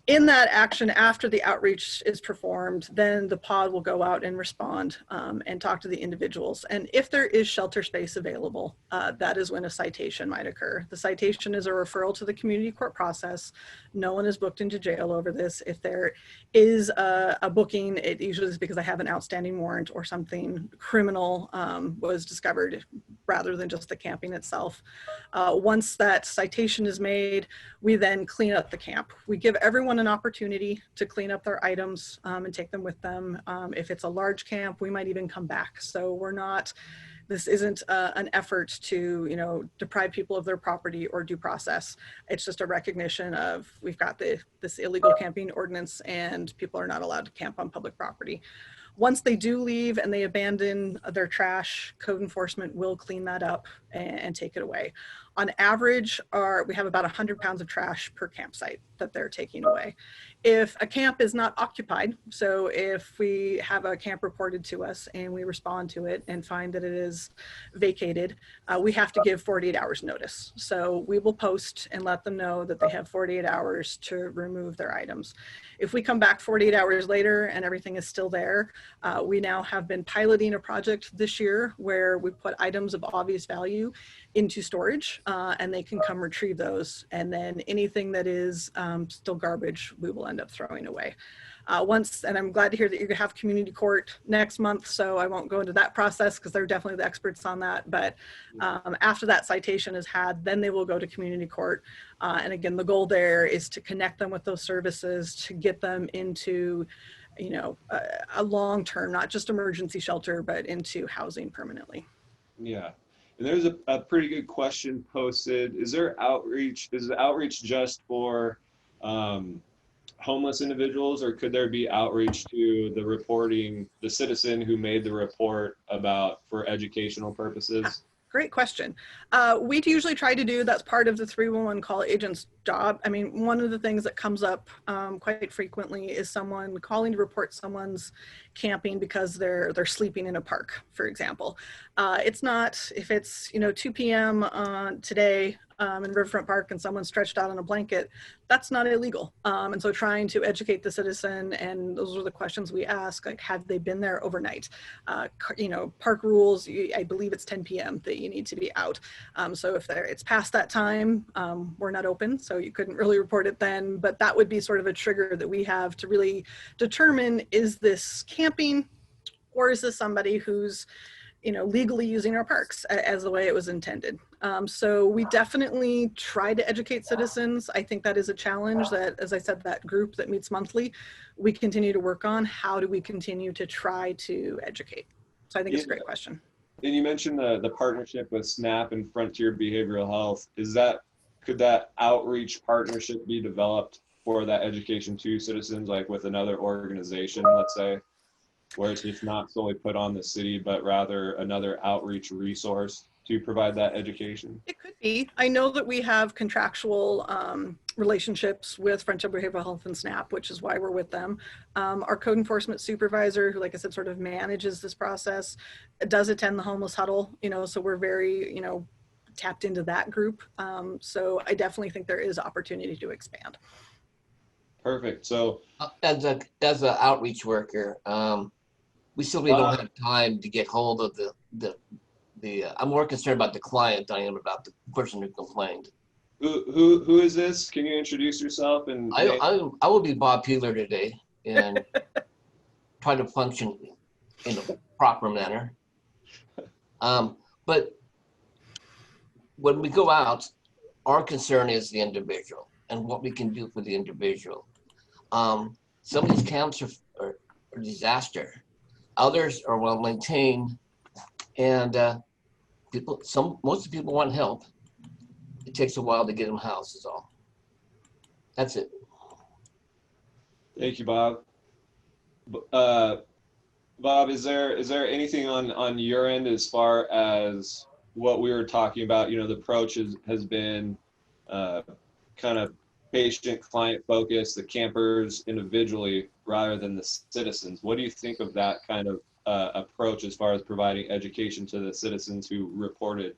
In that action, after the outreach is performed, then the pod will go out and respond and talk to the individuals. And if there is shelter space available, that is when a citation might occur. The citation is a referral to the community court process. No one is booked into jail over this. If there is a booking, it usually is because I have an outstanding warrant or something criminal was discovered, rather than just the camping itself. Once that citation is made, we then clean up the camp. We give everyone an opportunity to clean up their items and take them with them. If it's a large camp, we might even come back. So this isn't an effort to, deprive people of their property or due process. It's just a recognition of, we've got this illegal camping ordinance and people are not allowed to camp on public property. Once they do leave and they abandon their trash, code enforcement will clean that up and take it away. On average, we have about 100 pounds of trash per campsite that they're taking away. If a camp is not occupied, so if we have a camp reported to us and we respond to it and find that it is vacated, we have to give 48 hours notice. So we will post and let them know that they have 48 hours to remove their items. If we come back 48 hours later and everything is still there, we now have been piloting a project this year where we put items of obvious value into storage and they can come retrieve those. And then anything that is still garbage, we will end up throwing away. And I'm glad to hear that you're gonna have community court next month, so I won't go into that process because they're definitely the experts on that. But after that citation is had, then they will go to community court. And again, the goal there is to connect them with those services, to get them into a long-term, not just emergency shelter, but into housing permanently. Yeah. And there's a pretty good question posted. Is there outreach? Is the outreach just for homeless individuals, or could there be outreach to the citizen who made the report for educational purposes? Great question. We usually try to do, that's part of the 311 call agent's job. I mean, one of the things that comes up quite frequently is someone calling to report someone's camping because they're sleeping in a park, for example. It's not, if it's 2 p.m. Today in Riverfront Park and someone's stretched out on a blanket, that's not illegal. And so trying to educate the citizen, and those are the questions we ask, like, have they been there overnight? Park rules, I believe it's 10 p.m. that you need to be out. So if it's past that time, we're not open, so you couldn't really report it then, but that would be sort of a trigger that we have to really determine, is this camping or is this somebody who's legally using our parks as the way it was intended. So we definitely try to educate citizens. I think that is a challenge that, as I said, that group that meets monthly, we continue to work on. How do we continue to try to educate? So I think it's a great question. And you mentioned the partnership with SNAP and Frontier Behavioral Health. Could that outreach partnership be developed for that education to citizens, like with another organization, let's say, where it's just not solely put on the city, but rather another outreach resource to provide that education? It could be. I know that we have contractual relationships with Frontier Behavioral Health and SNAP, which is why we're with them. Our code enforcement supervisor, who, like I said, sort of manages this process, does attend the homeless huddle, so we're very, tapped into that group. So I definitely think there is opportunity to expand. Perfect. So as an outreach worker, we simply don't have time to get hold of the I'm more concerned about the client than I am about the person who complained. Who is this? Can you introduce yourself? And I will be Bob Peeler today and try to function in a proper manner. But when we go out, our concern is the individual and what we can do for the individual. Some of these camps are a disaster. Others are well maintained, and most of the people want help. It takes a while to get them housed, is all. That's it. Thank you, Bob. Bob, is there anything on your end as far as what we were talking about? The approach has been kind of patient, client focused, the campers individually rather than the citizens. What do you think of that kind of approach as far as providing education to the citizens who reported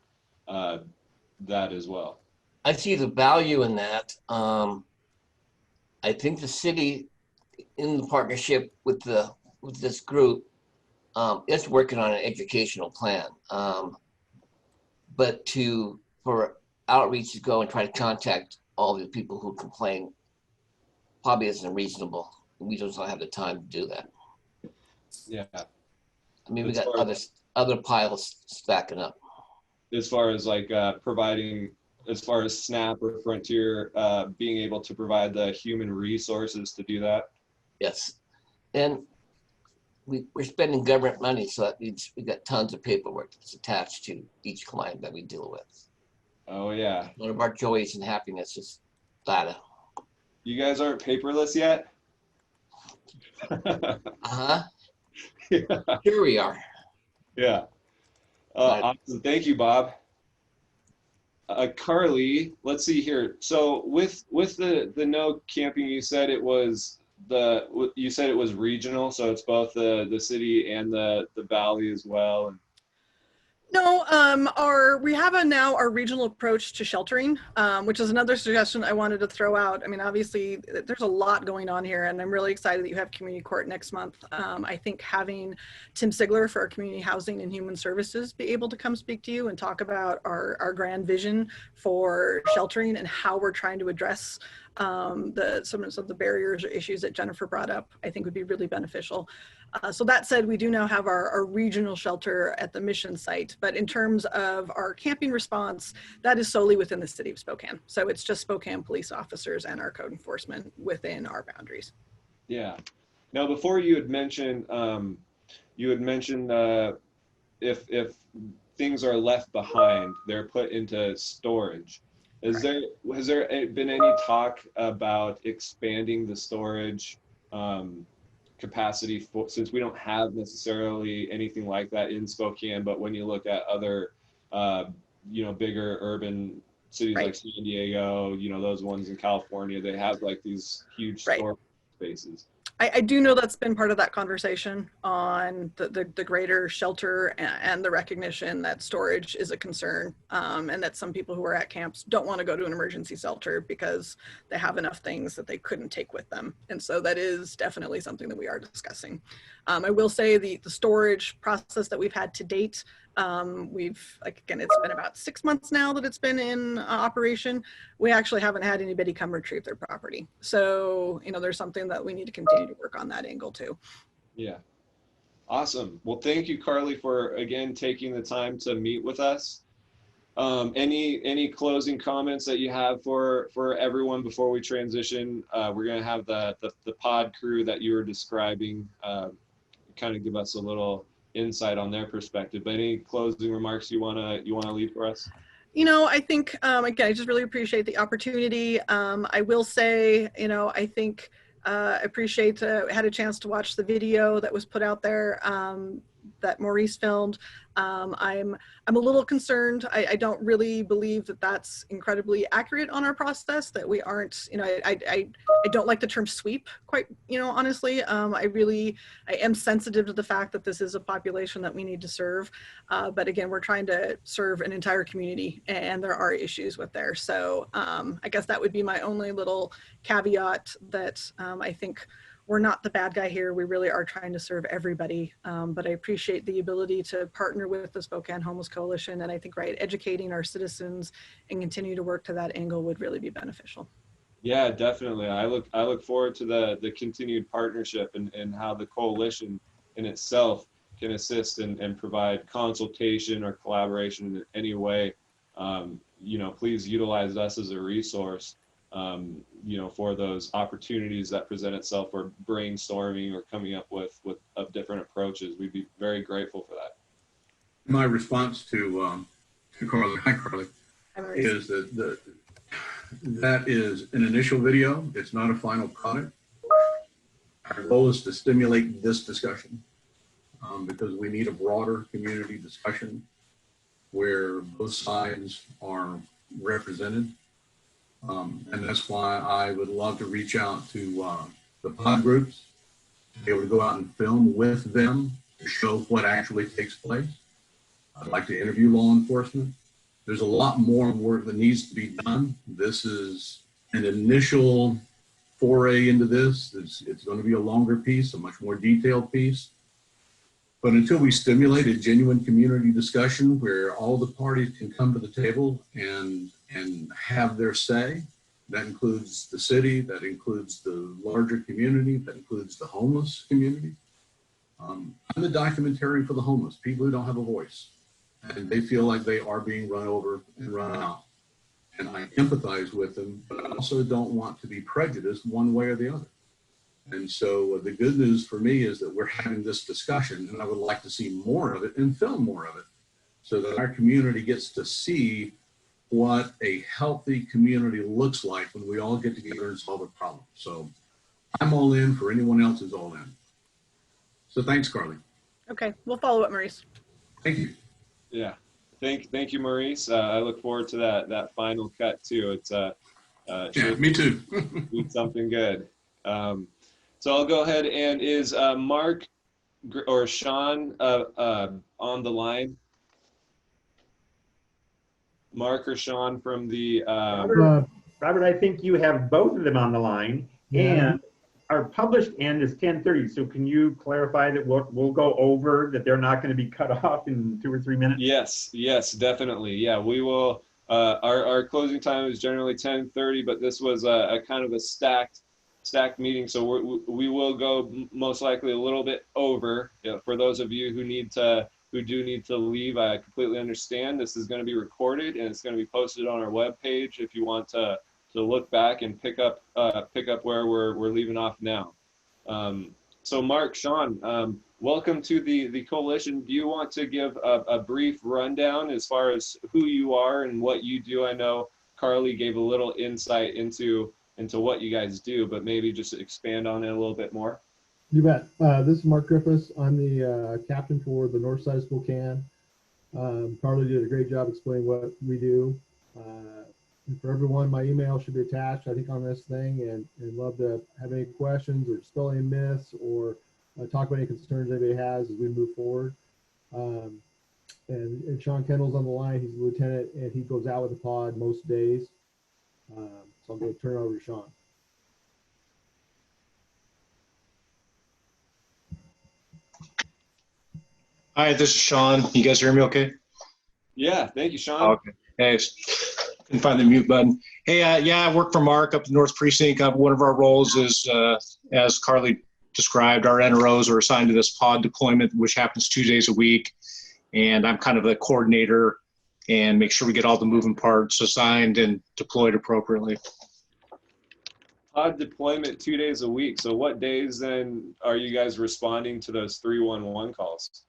that as well? I see the value in that. I think the city, in the partnership with this group, is working on an educational plan. But for outreach to go and try to contact all the people who complain probably isn't reasonable. We just don't have the time to do that. Yeah. I mean, we got other piles stacking up. As far as like providing, as far as SNAP or Frontier being able to provide the human resources to do that? Yes. And we're spending government money, so that means we got tons of paperwork that's attached to each client that we deal with. Oh yeah. One of our joys and happiness is data. You guys aren't paperless yet? Uh-huh. Yeah. Here we are. Yeah. Awesome. Thank you, Bob. Carly, let's see here. So with the no camping, you said it was regional, so it's both the city and the valley as well. No, we have now our regional approach to sheltering, which is another suggestion I wanted to throw out. I mean, obviously, there's a lot going on here, and I'm really excited that you have community court next month. I think having Tim Sigler for our community housing and human services be able to come speak to you and talk about our grand vision for sheltering and how we're trying to address some of the barriers or issues that Jennifer brought up, I think would be really beneficial. So that said, we do now have our regional shelter at the mission site, but in terms of our camping response, that is solely within the city of Spokane. So it's just Spokane police officers and our code enforcement within our boundaries. Yeah. Now, before you had mentioned, if things are left behind, they're put into storage. Has there been any talk about expanding the storage capacity since we don't have necessarily anything like that in Spokane, but when you look at other bigger urban cities like San Diego, those ones in California, they have like these huge storage spaces. I do know that's been part of that conversation on the greater shelter and the recognition that storage is a concern, and that some people who are at camps don't want to go to an emergency shelter because they have enough things that they couldn't take with them. And so that is definitely something that we are discussing. I will say the storage process that we've had to date, again, it's been about 6 months now that it's been in operation. We actually haven't had anybody come retrieve their property. So, there's something that we need to continue to work on that angle too. Yeah. Awesome. Well, thank you, Carly, for again taking the time to meet with us. Any closing comments that you have for everyone before we transition? We're going to have the pod crew that you were describing kind of give us a little insight on their perspective. But any closing remarks you wanna leave for us? I think again, I just really appreciate the opportunity. I will say, I think I appreciate had a chance to watch the video that was put out there that Maurice filmed. I'm a little concerned. I don't really believe that that's incredibly accurate on our process, that we aren't, I don't like the term sweep quite, honestly. I am sensitive to the fact that this is a population that we need to serve. But again, we're trying to serve an entire community and there are issues with there. So I guess that would be my only little caveat, that I think we're not the bad guy here. We really are trying to serve everybody. But I appreciate the ability to partner with the Spokane Homeless Coalition. And I think, educating our citizens and continue to work to that angle would really be beneficial. Yeah, definitely. I look forward to the continued partnership and how the coalition in itself can assist and provide consultation or collaboration in any way. Please utilize us as a resource. For those opportunities that present itself for brainstorming or coming up with different approaches. We'd be very grateful for that. My response to Carly, hi Carly, is that is an initial video. It's not a final product. Our goal is to stimulate this discussion because we need a broader community discussion where both sides are represented. And that's why I would love to reach out to the pod groups, to be able to go out and film with them to show what actually takes place. I'd like to interview law enforcement. There's a lot more work that needs to be done. This is an initial foray into this. It's going to be a longer piece, a much more detailed piece. But until we stimulate a genuine community discussion where all the parties can come to the table and have their say, that includes the city, that includes the larger community, that includes the homeless community. I'm the documentarian for the homeless, people who don't have a voice, and they feel like they are being run over and run out. And I empathize with them, but I also don't want to be prejudiced one way or the other. And so the good news for me is that we're having this discussion, and I would like to see more of it and film more of it so that our community gets to see what a healthy community looks like when we all get together and solve a problem. So I'm all in for anyone else who's all in. So thanks, Carly. Okay, we'll follow up, Maurice. Thank you. Yeah, thank you, Maurice. I look forward to that final cut too. It's yeah, me too. Be something good. So I'll go ahead and is Mark or Sean on the line? Mark or Sean from the Robert, I think you have both of them on the line, and our published end is 10:30. So can you clarify that we'll go over, that they're not going to be cut off in 2 or 3 minutes? Yes, definitely. Yeah, we will. Our closing time is generally 10:30, but this was a kind of a stacked meeting, so we will go most likely a little bit over. For those of you who do need to leave, I completely understand. This is going to be recorded and it's going to be posted on our webpage if you want to look back and pick up where we're leaving off now. So Mark, Sean, welcome to the coalition. Do you want to give a brief rundown as far as who you are and what you do? I know Carly gave a little insight into what you guys do, but maybe just expand on it a little bit more. You bet. This is Mark Griffiths. I'm the captain for the north side of Spokane. Carly did a great job explaining what we do. And for everyone, my email should be attached, I think, on this thing, and love to have any questions or spill any myths or talk about any concerns anybody has as we move forward. And Sean Kendall's on the line. He's a lieutenant, and he goes out with the pod most days. So I'm going to turn it over to Sean. Hi, this is Sean. You guys hear me okay? Yeah, thank you, Sean. Okay. Hey, couldn't find the mute button. Hey, yeah, I work for Mark up in North Precinct. One of our roles is, as Carly described, our NROs are assigned to this pod deployment, which happens 2 days a week. And I'm kind of the coordinator and make sure we get all the moving parts assigned and deployed appropriately. Pod deployment 2 days a week. So what days then are you guys responding to those 311 calls?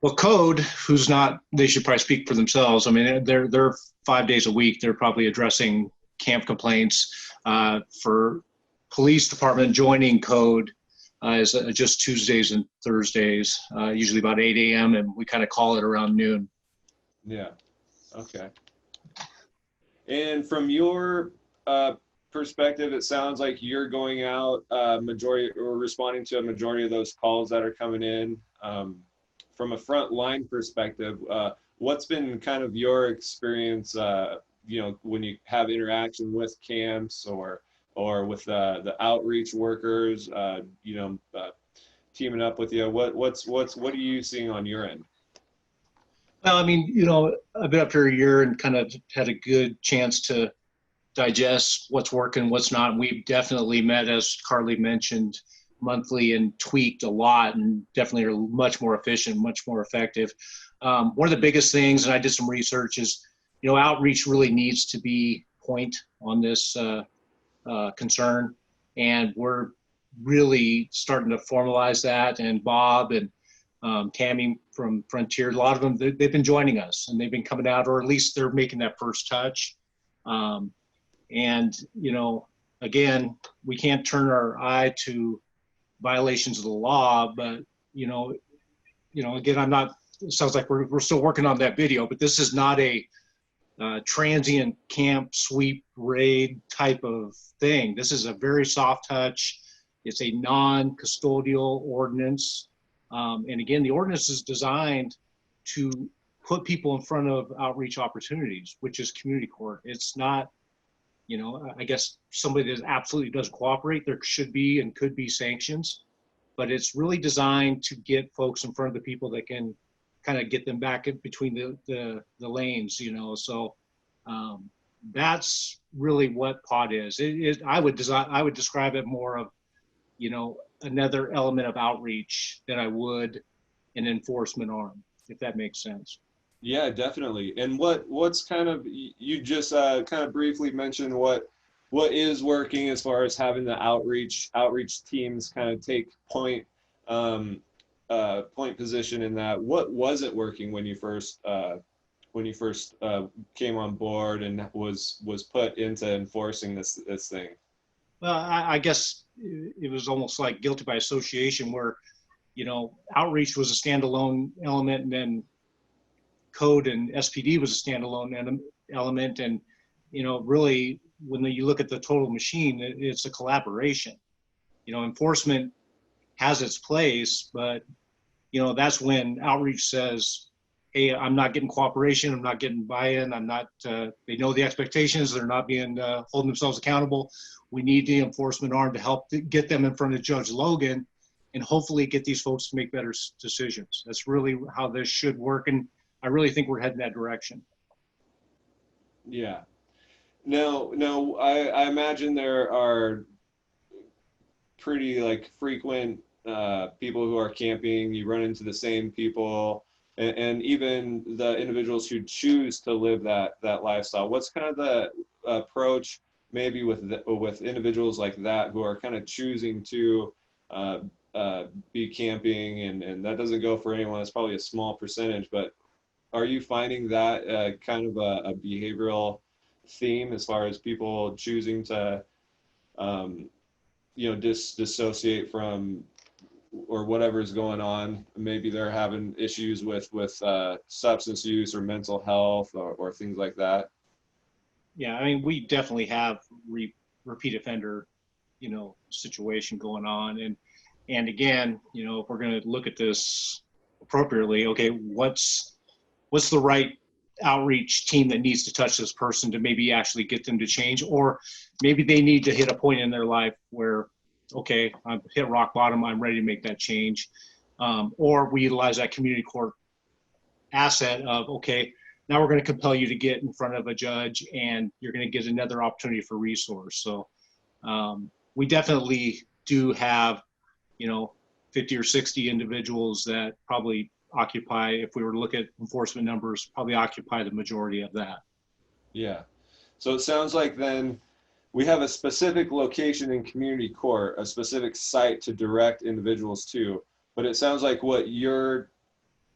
Well, code, who's not, they should probably speak for themselves. I mean, they're 5 days a week. They're probably addressing camp complaints. For police department, joining code is just Tuesdays and Thursdays, usually about 8 a.m. and we kind of call it around noon. Yeah. Okay. And from your perspective, it sounds like you're going out majority or responding to a majority of those calls that are coming in. From a front line perspective, what's been kind of your experience, when you have interaction with camps or with the outreach workers, teaming up with you? What are you seeing on your end? Well, I mean, I've been up here a year and kind of had a good chance to digest what's working, what's not. We've definitely met, as Carly mentioned, monthly and tweaked a lot, and definitely are much more efficient, much more effective. One of the biggest things, and I did some research, is outreach really needs to be point on this concern, and we're really starting to formalize that. And Bob and Tammy from Frontier, a lot of them, they've been joining us and they've been coming out, or at least they're making that first touch. And again, we can't turn our eye to violations of the law, but again, it sounds like we're still working on that video, but this is not a transient camp sweep raid type of thing. This is a very soft touch. It's a non-custodial ordinance. And again, the ordinance is designed to put people in front of outreach opportunities, which is community court. It's not, I guess somebody that absolutely doesn't cooperate, there should be and could be sanctions, but it's really designed to get folks in front of the people that can kind of get them back in between the lanes, so that's really what pod is. I would describe it more of, another element of outreach than I would an enforcement arm, if that makes sense. Yeah, definitely. And what's kind of, you just kind of briefly mentioned what is working as far as having the outreach teams kind of take point position in that. What wasn't working when you first came on board and was put into enforcing this thing? Well, I guess it was almost like guilty by association, where outreach was a standalone element, and then code and SPD was a standalone element. And really, when you look at the total machine, it's a collaboration. Enforcement has its place, but that's when outreach says, hey, I'm not getting cooperation, I'm not getting buy-in, I'm not, they know the expectations, they're not being, holding themselves accountable. We need the enforcement arm to help get them in front of Judge Logan and hopefully get these folks to make better decisions. That's really how this should work, and I really think we're heading that direction. Yeah. No, I imagine there are pretty frequent people who are camping. You run into the same people, and even the individuals who choose to live that lifestyle. What's kind of the approach maybe with individuals like that who are kind of choosing to be camping, and that doesn't go for anyone, it's probably a small percentage, but are you finding that kind of a behavioral theme as far as people choosing to dissociate from or whatever's going on? Maybe they're having issues with substance use or mental health or things like that. Yeah, I mean, we definitely have repeat offender, situation going on. And again, if we're going to look at this appropriately, okay, what's the right outreach team that needs to touch this person to maybe actually get them to change? Or maybe they need to hit a point in their life where, okay, I've hit rock bottom, I'm ready to make that change. Or we utilize that community court asset of, okay, now we're going to compel you to get in front of a judge and you're going to get another opportunity for resource. So we definitely do have, 50 or 60 individuals that probably occupy, if we were to look at enforcement numbers, probably occupy the majority of that. Yeah. So it sounds like then we have a specific location in community court, a specific site to direct individuals to, but it sounds like what you're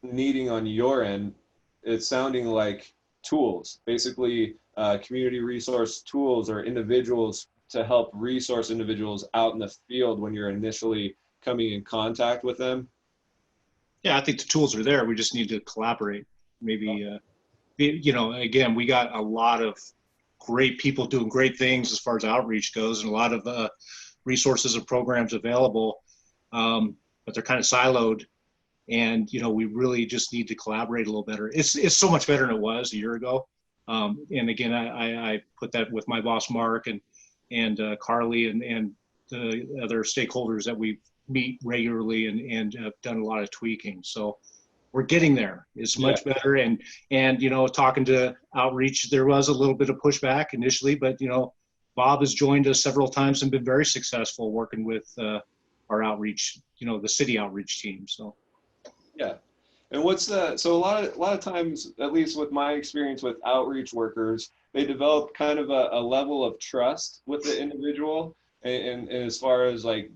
needing on your end, it's sounding like tools, basically community resource tools or individuals to help resource individuals out in the field when you're initially coming in contact with them. Yeah, I think the tools are there. We just need to collaborate. Maybe, again, we got a lot of great people doing great things as far as outreach goes, and a lot of resources and programs available, but they're kind of siloed. And, we really just need to collaborate a little better. It's so much better than it was a year ago. And again, I put that with my boss, Mark, and Carly and the other stakeholders that we meet regularly and have done a lot of tweaking. So we're getting there. It's much better. And talking to outreach, there was a little bit of pushback initially, but, Bob has joined us several times and been very successful working with our outreach, the city outreach team. So. Yeah. And so a lot of times, at least with my experience with outreach workers, they develop kind of a level of trust with the individual. And as far as like,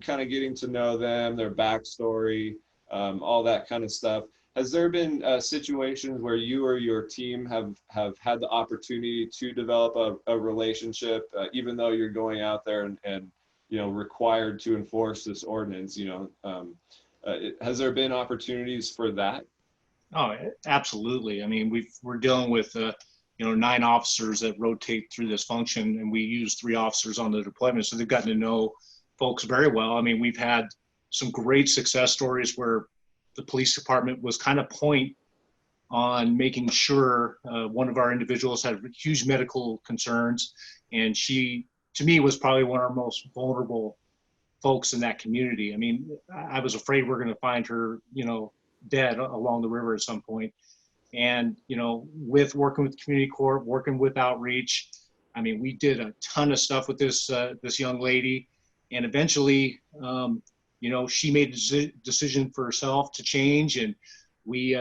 kind of getting to know them, their backstory, all that kind of stuff. Has there been situations where you or your team have had the opportunity to develop a relationship, even though you're going out there and required to enforce this ordinance? Has there been opportunities for that? Oh, absolutely. I mean, we're dealing with 9 officers that rotate through this function, and we use 3 officers on the deployment, so they've gotten to know folks very well. I mean, we've had some great success stories where the police department was kind of point on making sure one of our individuals had huge medical concerns, and she, to me, was probably one of our most vulnerable folks in that community. I mean, I was afraid we're going to find her, dead along the river at some point. And, with working with community court, working with outreach, I mean, we did a ton of stuff with this young lady. And eventually, she made a decision for herself to change, and we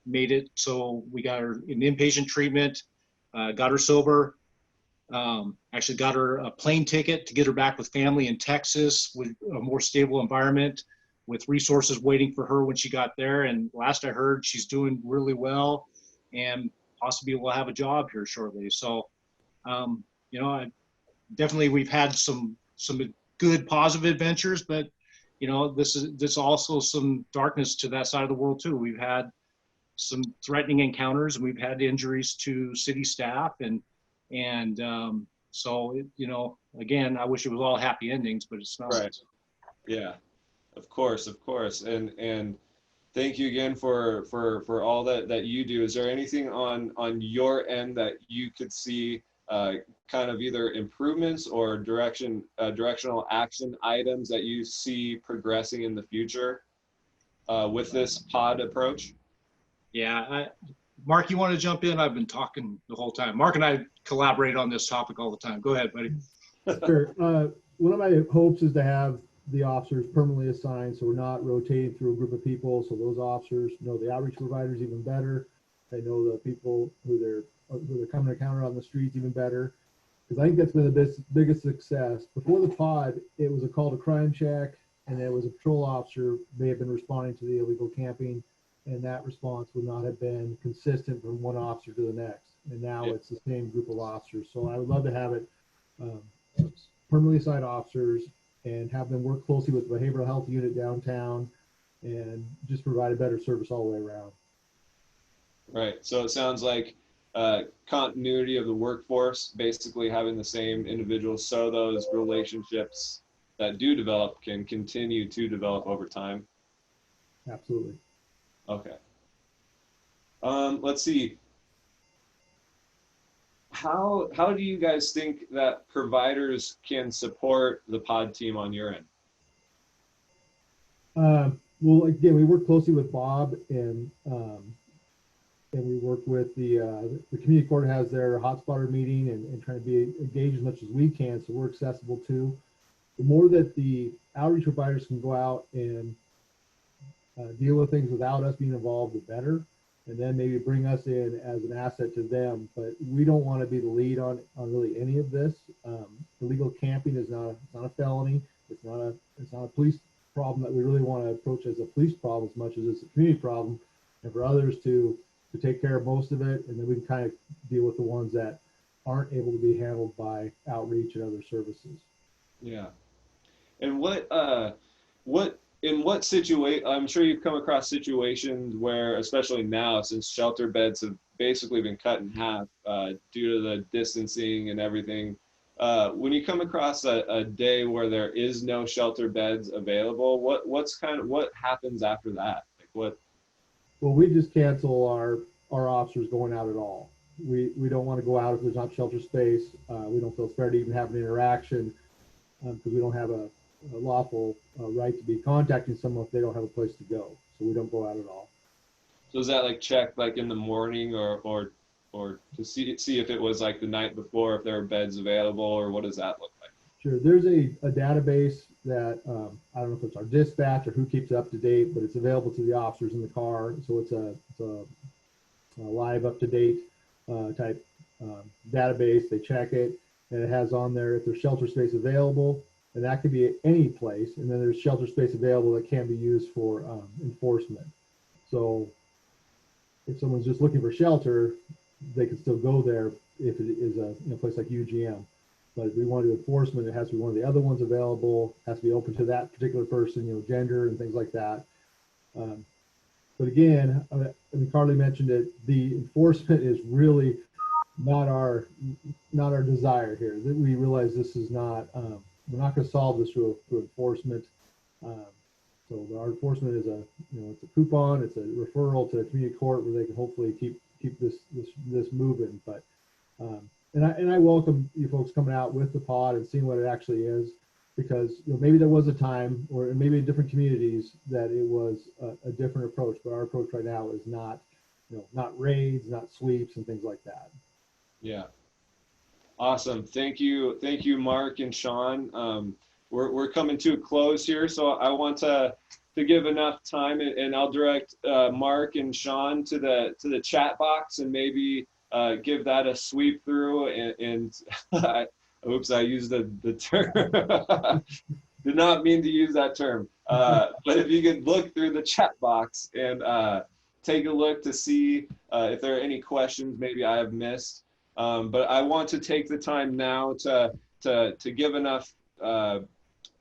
made it so we got her in inpatient treatment, got her sober, actually got her a plane ticket to get her back with family in Texas with a more stable environment, with resources waiting for her when she got there. And last I heard, she's doing really well and possibly will have a job here shortly. So, definitely we've had some good positive adventures, but there's also some darkness to that side of the world too. We've had some threatening encounters, and we've had injuries to city staff, and so again, I wish it was all happy endings, but it's not. Right. Yeah, of course, and thank you again for all that you do. Is there anything on your end that you could see kind of either improvements or directional action items that you see progressing in the future with this pod approach? Yeah, Mark, you want to jump in? I've been talking the whole time. Mark and I collaborate on this topic all the time. Go ahead, buddy. Sure. One of my hopes is to have the officers permanently assigned, so we're not rotating through a group of people. So those officers know the outreach providers even better. They know the people who they're coming to encounter on the streets even better. Because I think that's been the biggest success. Before the pod, it was a call to crime check, and it was a patrol officer may have been responding to the illegal camping, and that response would not have been consistent from one officer to the next. And now it's the same group of officers. So I would love to have it permanently assigned officers and have them work closely with the behavioral health unit downtown and just provide a better service all the way around. Right. So it sounds like continuity of the workforce, basically having the same individuals, so those relationships that do develop can continue to develop over time. Absolutely. Okay. Let's see. How do you guys think that providers can support the pod team on your end? Well, again, we work closely with Bob, and we work with the community court has their hotspotter meeting, and trying to be engaged as much as we can, so we're accessible too. The more that the outreach providers can go out and deal with things without us being involved, the better. And then maybe bring us in as an asset to them. But we don't want to be the lead on really any of this. Illegal camping is not a felony. It's not a police problem that we really want to approach as a police problem as much as it's a community problem, and for others to take care of most of it, and then we can kind of deal with the ones that aren't able to be handled by outreach and other services. Yeah. And in what situation, I'm sure you've come across situations where, especially now, since shelter beds have basically been cut in half due to the distancing and everything, when you come across a day where there is no shelter beds available, what happens after that? Like what? Well, we just cancel our officers going out at all. We don't want to go out if there's not shelter space. We don't feel fair to even have an interaction because we don't have a lawful right to be contacting someone if they don't have a place to go. So we don't go out at all. So is that like checked like in the morning or to see if it was like the night before, if there are beds available, or what does that look like? Sure. There's a database that I don't know if it's our dispatch or who keeps it up to date, but it's available to the officers in the car. So it's a live, up to date type database. They check it, and it has on there if there's shelter space available, and that could be at any place. And then there's shelter space available that can be used for enforcement. So if someone's just looking for shelter, they can still go there if it is a place like UGM. But if we want to do enforcement, it has to be one of the other ones available, has to be open to that particular person, gender and things like that. But again, I mean, Carly mentioned it, the enforcement is really not our desire here. That we realize this is not, we're not going to solve this through enforcement. So our enforcement is it's a coupon, it's a referral to the community court where they can hopefully keep this moving. But and I welcome you folks coming out with the pod and seeing what it actually is, because maybe there was a time, or maybe in different communities, that it was a different approach. But our approach right now is not not raids, not sweeps, and things like that. Yeah. Awesome. Thank you, Mark and Sean. We're coming to a close here, so I want to give enough time, and I'll direct Mark and Sean to the chat box, and maybe give that a sweep through. And oops, I used the term. Did not mean to use that term. But if you could look through the chat box and take a look to see if there are any questions maybe I have missed. But I want to take the time now to give enough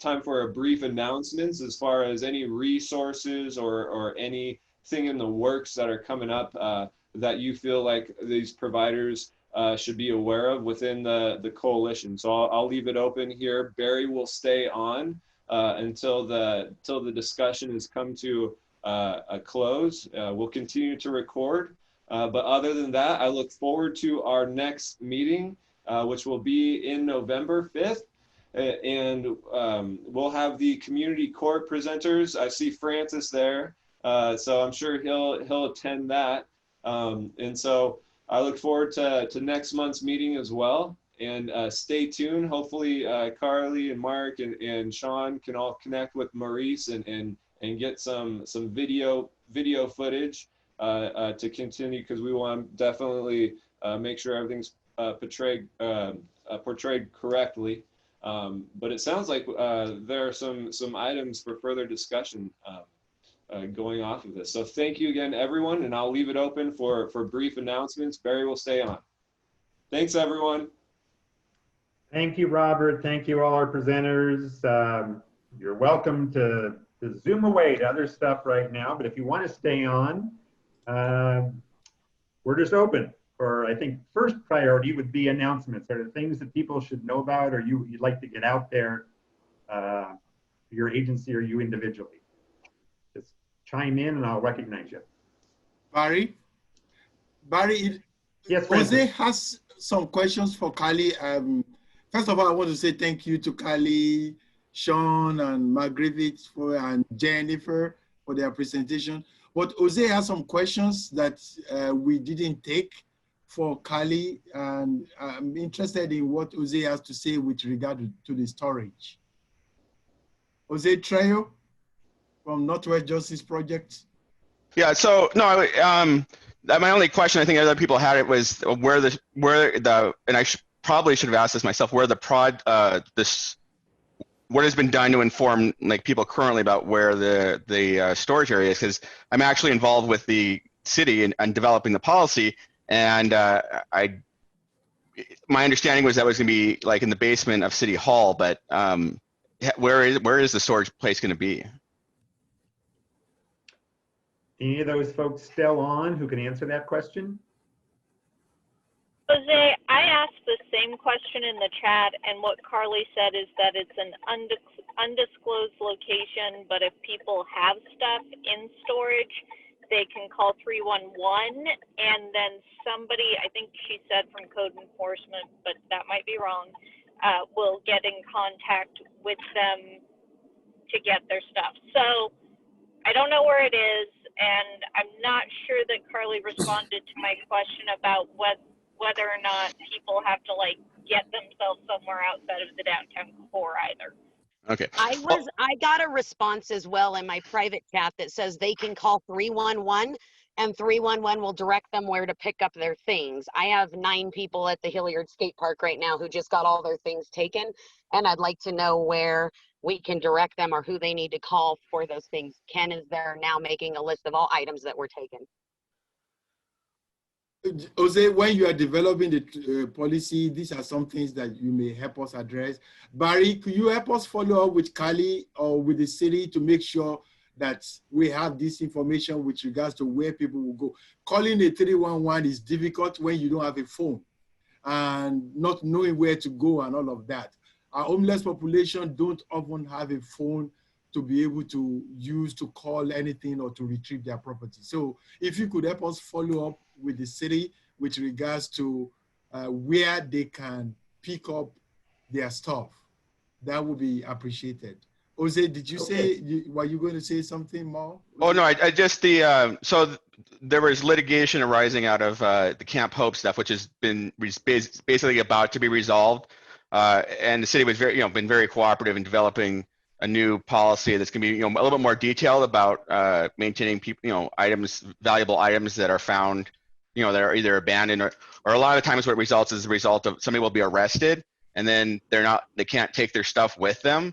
time for a brief announcements as far as any resources or anything in the works that are coming up that you feel like these providers should be aware of within the coalition. So I'll leave it open here. Barry will stay on until the discussion has come to a close. We'll continue to record. But other than that, I look forward to our next meeting, which will be in November 5th. And we'll have the community court presenters. I see Francis there, so I'm sure he'll attend that. And so I look forward to next month's meeting as well. And stay tuned. Hopefully Carly and Mark and Sean can all connect with Maurice and get some video footage to continue, because we want to definitely make sure everything's portrayed correctly. But it sounds like there are some items for further discussion going off of this. So thank you again, everyone, and I'll leave it open for brief announcements. Barry will stay on. Thanks, everyone. Thank you, Robert. Thank you, all our presenters. You're welcome to zoom away to other stuff right now, but if you want to stay on, we're just open. or I think first priority would be announcements. Are there things that people should know about, or you'd like to get out there, your agency or you individually? Just chime in and I'll recognize you. Barry, yes, Jose has some questions for Kali. First of all, I want to say thank you to Kali, Sean, and Margaret and Jennifer for their presentation. But Jose has some questions that we didn't take for Kali, and I'm interested in what Jose has to say with regard to the storage. Jose Trejo from Northwest Justice Project. Yeah, so no, my only question, I think other people had it, was where the and I probably should have asked this myself, where the what has been done to inform like people currently about where the storage area is, because I'm actually involved with the city in developing the policy, and my understanding was that was going to be like in the basement of City Hall, but where is the storage place going to be? Any of those folks still on who can answer that question? Jose, I asked the same question in the chat, and what Carly said is that it's an undisclosed location, but if people have stuff in storage, they can call 311, and then somebody, I think she said from code enforcement, but that might be wrong, will get in contact with them to get their stuff. So I don't know where it is, and I'm not sure that Carly responded to my question about whether or not people have to like get themselves somewhere outside of the downtown core either. Okay. I got a response as well in my private chat that says they can call 311 and 311 will direct them where to pick up their things. I have 9 people at the Hilliard Skate Park right now who just got all their things taken, and I'd like to know where we can direct them or who they need to call for those things. Ken is there now making a list of all items that were taken. Jose, when you are developing the policy, these are some things that you may help us address. Barry, could you help us follow up with Kali or with the city to make sure that we have this information with regards to where people will go? Calling a 311 is difficult when you don't have a phone and not knowing where to go and all of that. Our homeless population don't often have a phone to be able to use to call anything or to retrieve their property. So if you could help us follow up with the city with regards to where they can pick up their stuff, that would be appreciated. Jose, did you say, were you going to say something more? Oh, no, I just, so there was litigation arising out of the Camp Hope stuff, which has been basically about to be resolved. And the city was been very cooperative in developing a new policy that's going to be, a little bit more detailed about maintaining people, valuable items that are found, that are either abandoned or a lot of times what results is the result of somebody will be arrested and then they can't take their stuff with them.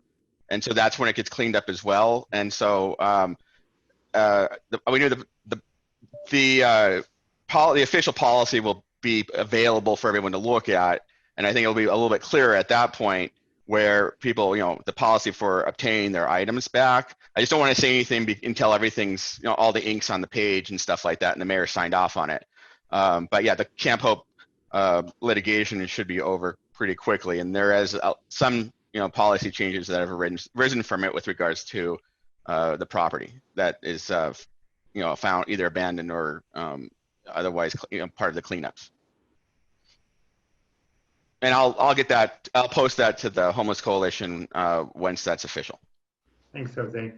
And so that's when it gets cleaned up as well. And so we knew the official policy will be available for everyone to look at. And I think it'll be a little bit clearer at that point where people, the policy for obtaining their items back. I just don't want to say anything until everything's, all the ink's on the page and stuff like that and the mayor signed off on it. But yeah, the Camp Hope litigation should be over pretty quickly. And there is some, policy changes that have risen from it with regards to the property that is, found either abandoned or otherwise, part of the cleanups. And I'll get that. I'll post that to the Homeless Coalition once that's official. Thanks, Jose.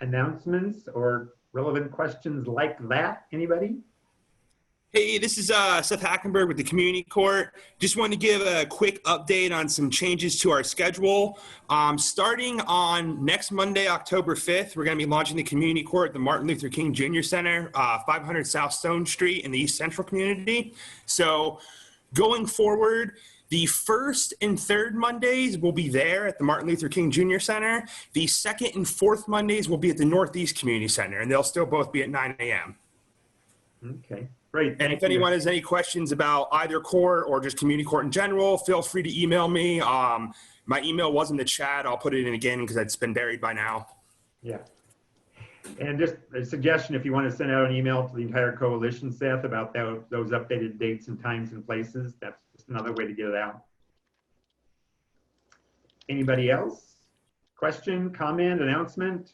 Announcements or relevant questions like that? Anybody? Hey, this is Seth Hackenberg with the Community Court. Just wanted to give a quick update on some changes to our schedule. Starting on next Monday, October 5th, we're going to be launching the Community Court at the Martin Luther King Jr. Center, 500 South Stone Street in the East Central community. So going forward, the first and third Mondays will be there at the Martin Luther King Jr. Center. The second and fourth Mondays will be at the Northeast Community Center, and they'll still both be at 9 a.m. Okay. Great. And if anyone has any questions about either court or just community court in general, feel free to email me. My email was in the chat. I'll put it in again because it's been buried by now. Yeah. And just a suggestion, if you want to send out an email to the entire coalition, Seth, about those updated dates and times and places, that's just another way to get it out. Anybody else? Question, comment, announcement?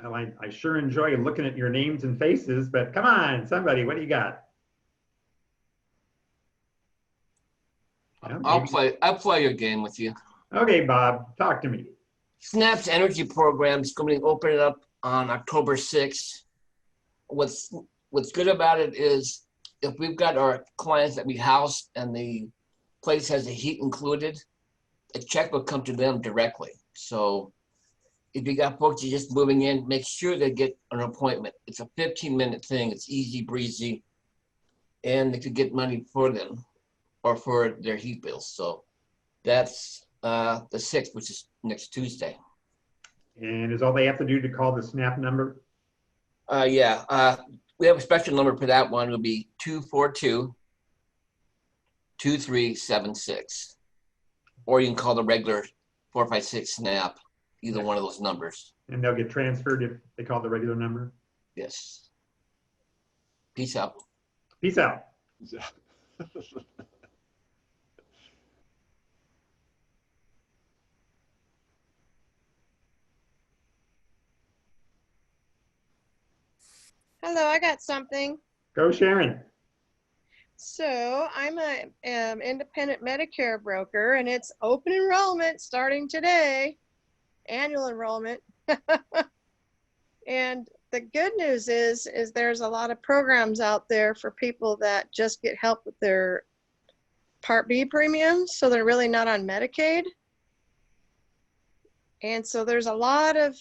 Well, I sure enjoy looking at your names and faces, but come on, somebody, what do you got? I'll play a game with you. Okay, Bob, talk to me. SNAP's energy program is going to open it up on October 6th. What's good about it is if we've got our clients that we house and the place has the heat included, a check will come to them directly. So if you got folks you're just moving in, make sure they get an appointment. It's a 15-minute thing. It's easy breezy, and they could get money for them or for their heat bills. So that's the 6th, which is next Tuesday. And is all they have to do to call the SNAP number? Yeah. We have a special number for that one. It'll be 242-2376. Or you can call the regular 456 SNAP, either one of those numbers. And they'll get transferred if they call the regular number? Yes. Peace out. Peace out. Hello, I got something. Go, Sharon. So I'm an independent Medicare broker, and it's open enrollment starting today, annual enrollment. And the good news is there's a lot of programs out there for people that just get help with their Part B premiums, so they're really not on Medicaid. And so there's a lot of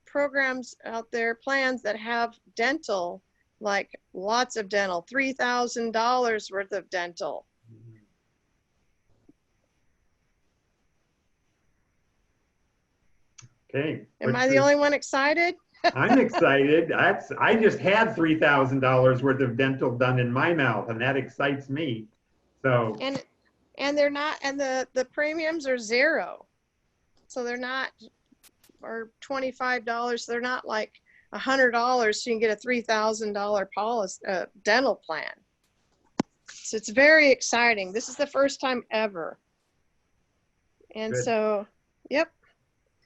programs out there, plans that have dental, like lots of dental, $3,000 worth of dental. Okay. Am I the only one excited? I'm excited. I just had $3,000 worth of dental done in my mouth, and that excites me. So. And they're not, and the premiums are zero. So they're not, or $25. They're not like $100, so you can get a $3,000 policy dental plan. So it's very exciting. This is the first time ever. And Good. So, yep.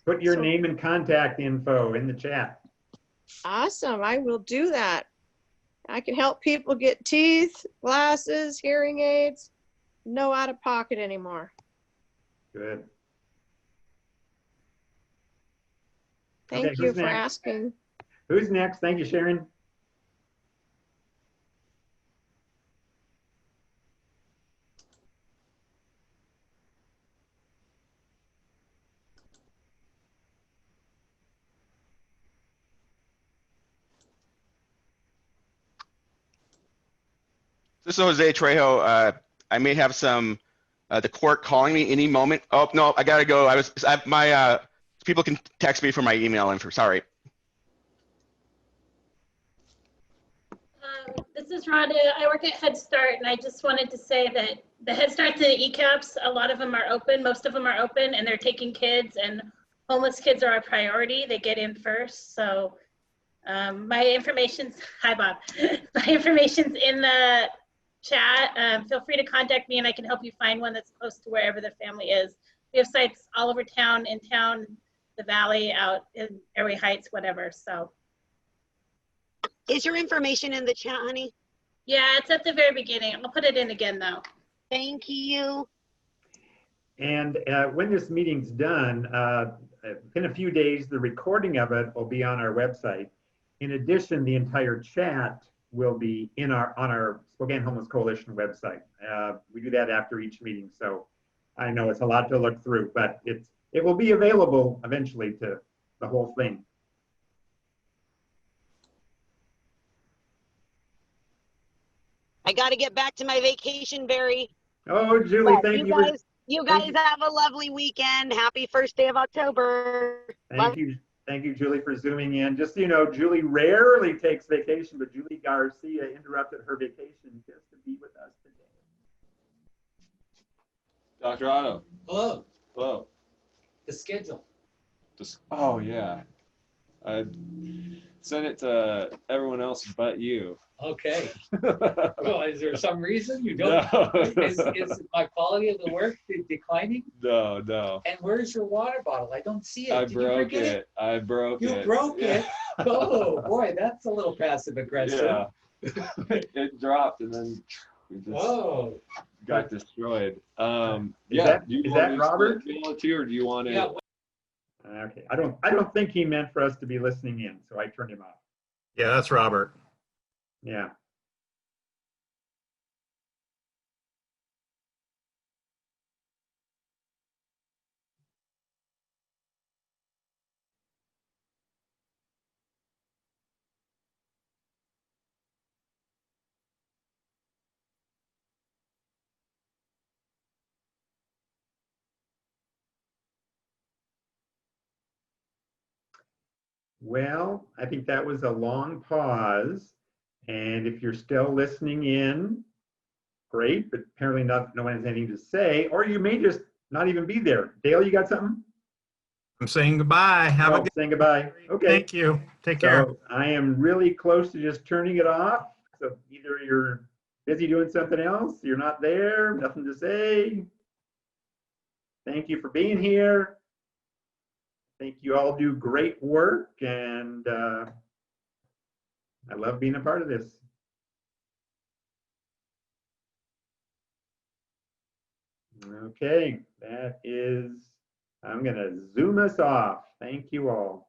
Put your name and contact info in the chat. Awesome. I will do that. I can help people get teeth, glasses, hearing aids, no out of pocket anymore. Good. Thank you for asking. Who's next? Thank you, Sharon. This is Jose Trejo. I may have some the court calling me any moment. Oh no, I gotta go. People can text me for my email info. Sorry. This is Rhonda. I work at Head Start, and I just wanted to say that the Head Starts and the ECAPs, a lot of them are open. Most of them are open, and they're taking kids, and homeless kids are our priority. They get in first. So my information's, hi Bob, my information's in the chat. Feel free to contact me, and I can help you find one that's close to wherever the family is. We have sites all over town, in town, the valley, out in Airway Heights, whatever. So. Is your information in the chat, honey? Yeah, it's at the very beginning. I'll put it in again though. Thank you. And when this meeting's done, in a few days, the recording of it will be on our website. In addition, the entire chat will be on our Spokane Homeless Coalition website. We do that after each meeting, so I know it's a lot to look through, but it will be available eventually to the whole thing. I got to get back to my vacation, Barry. Oh, Julie, thank you. You guys have a lovely weekend. Happy first day of October. Thank you. Thank you, Julie, for zooming in. Just so you know, Julie rarely takes vacation, but Julie Garcia interrupted her vacation just to be with us today. Dr. Otto. Hello. Hello. The schedule. Oh, yeah. I sent it to everyone else but you. Okay. Well, is there some reason you don't? No. Is my quality of the work declining? No, no. And where's your water bottle? I don't see it. I Did you broke forget it. I broke it. You broke Yeah. it? Oh, boy, that's a little passive aggressive. Yeah. It dropped and then we just got destroyed. Yeah. Is that Robert? Or do you want to? Yeah. Okay. I don't think he meant for us to be listening in, so I turned him off. Yeah, that's Robert. Yeah. Well, I think that was a long pause. And if you're still listening in, great, but apparently no one has anything to say, or you may just not even be there. Dale, you got something? I'm saying goodbye. Have a good saying goodbye. Okay. Thank you. Take care. So I am really close to just turning it off. So either you're busy doing something else, you're not there, nothing to say. Thank you for being here. I think you all do great work, and I love being a part of this. Okay, I'm going to zoom us off. Thank you all.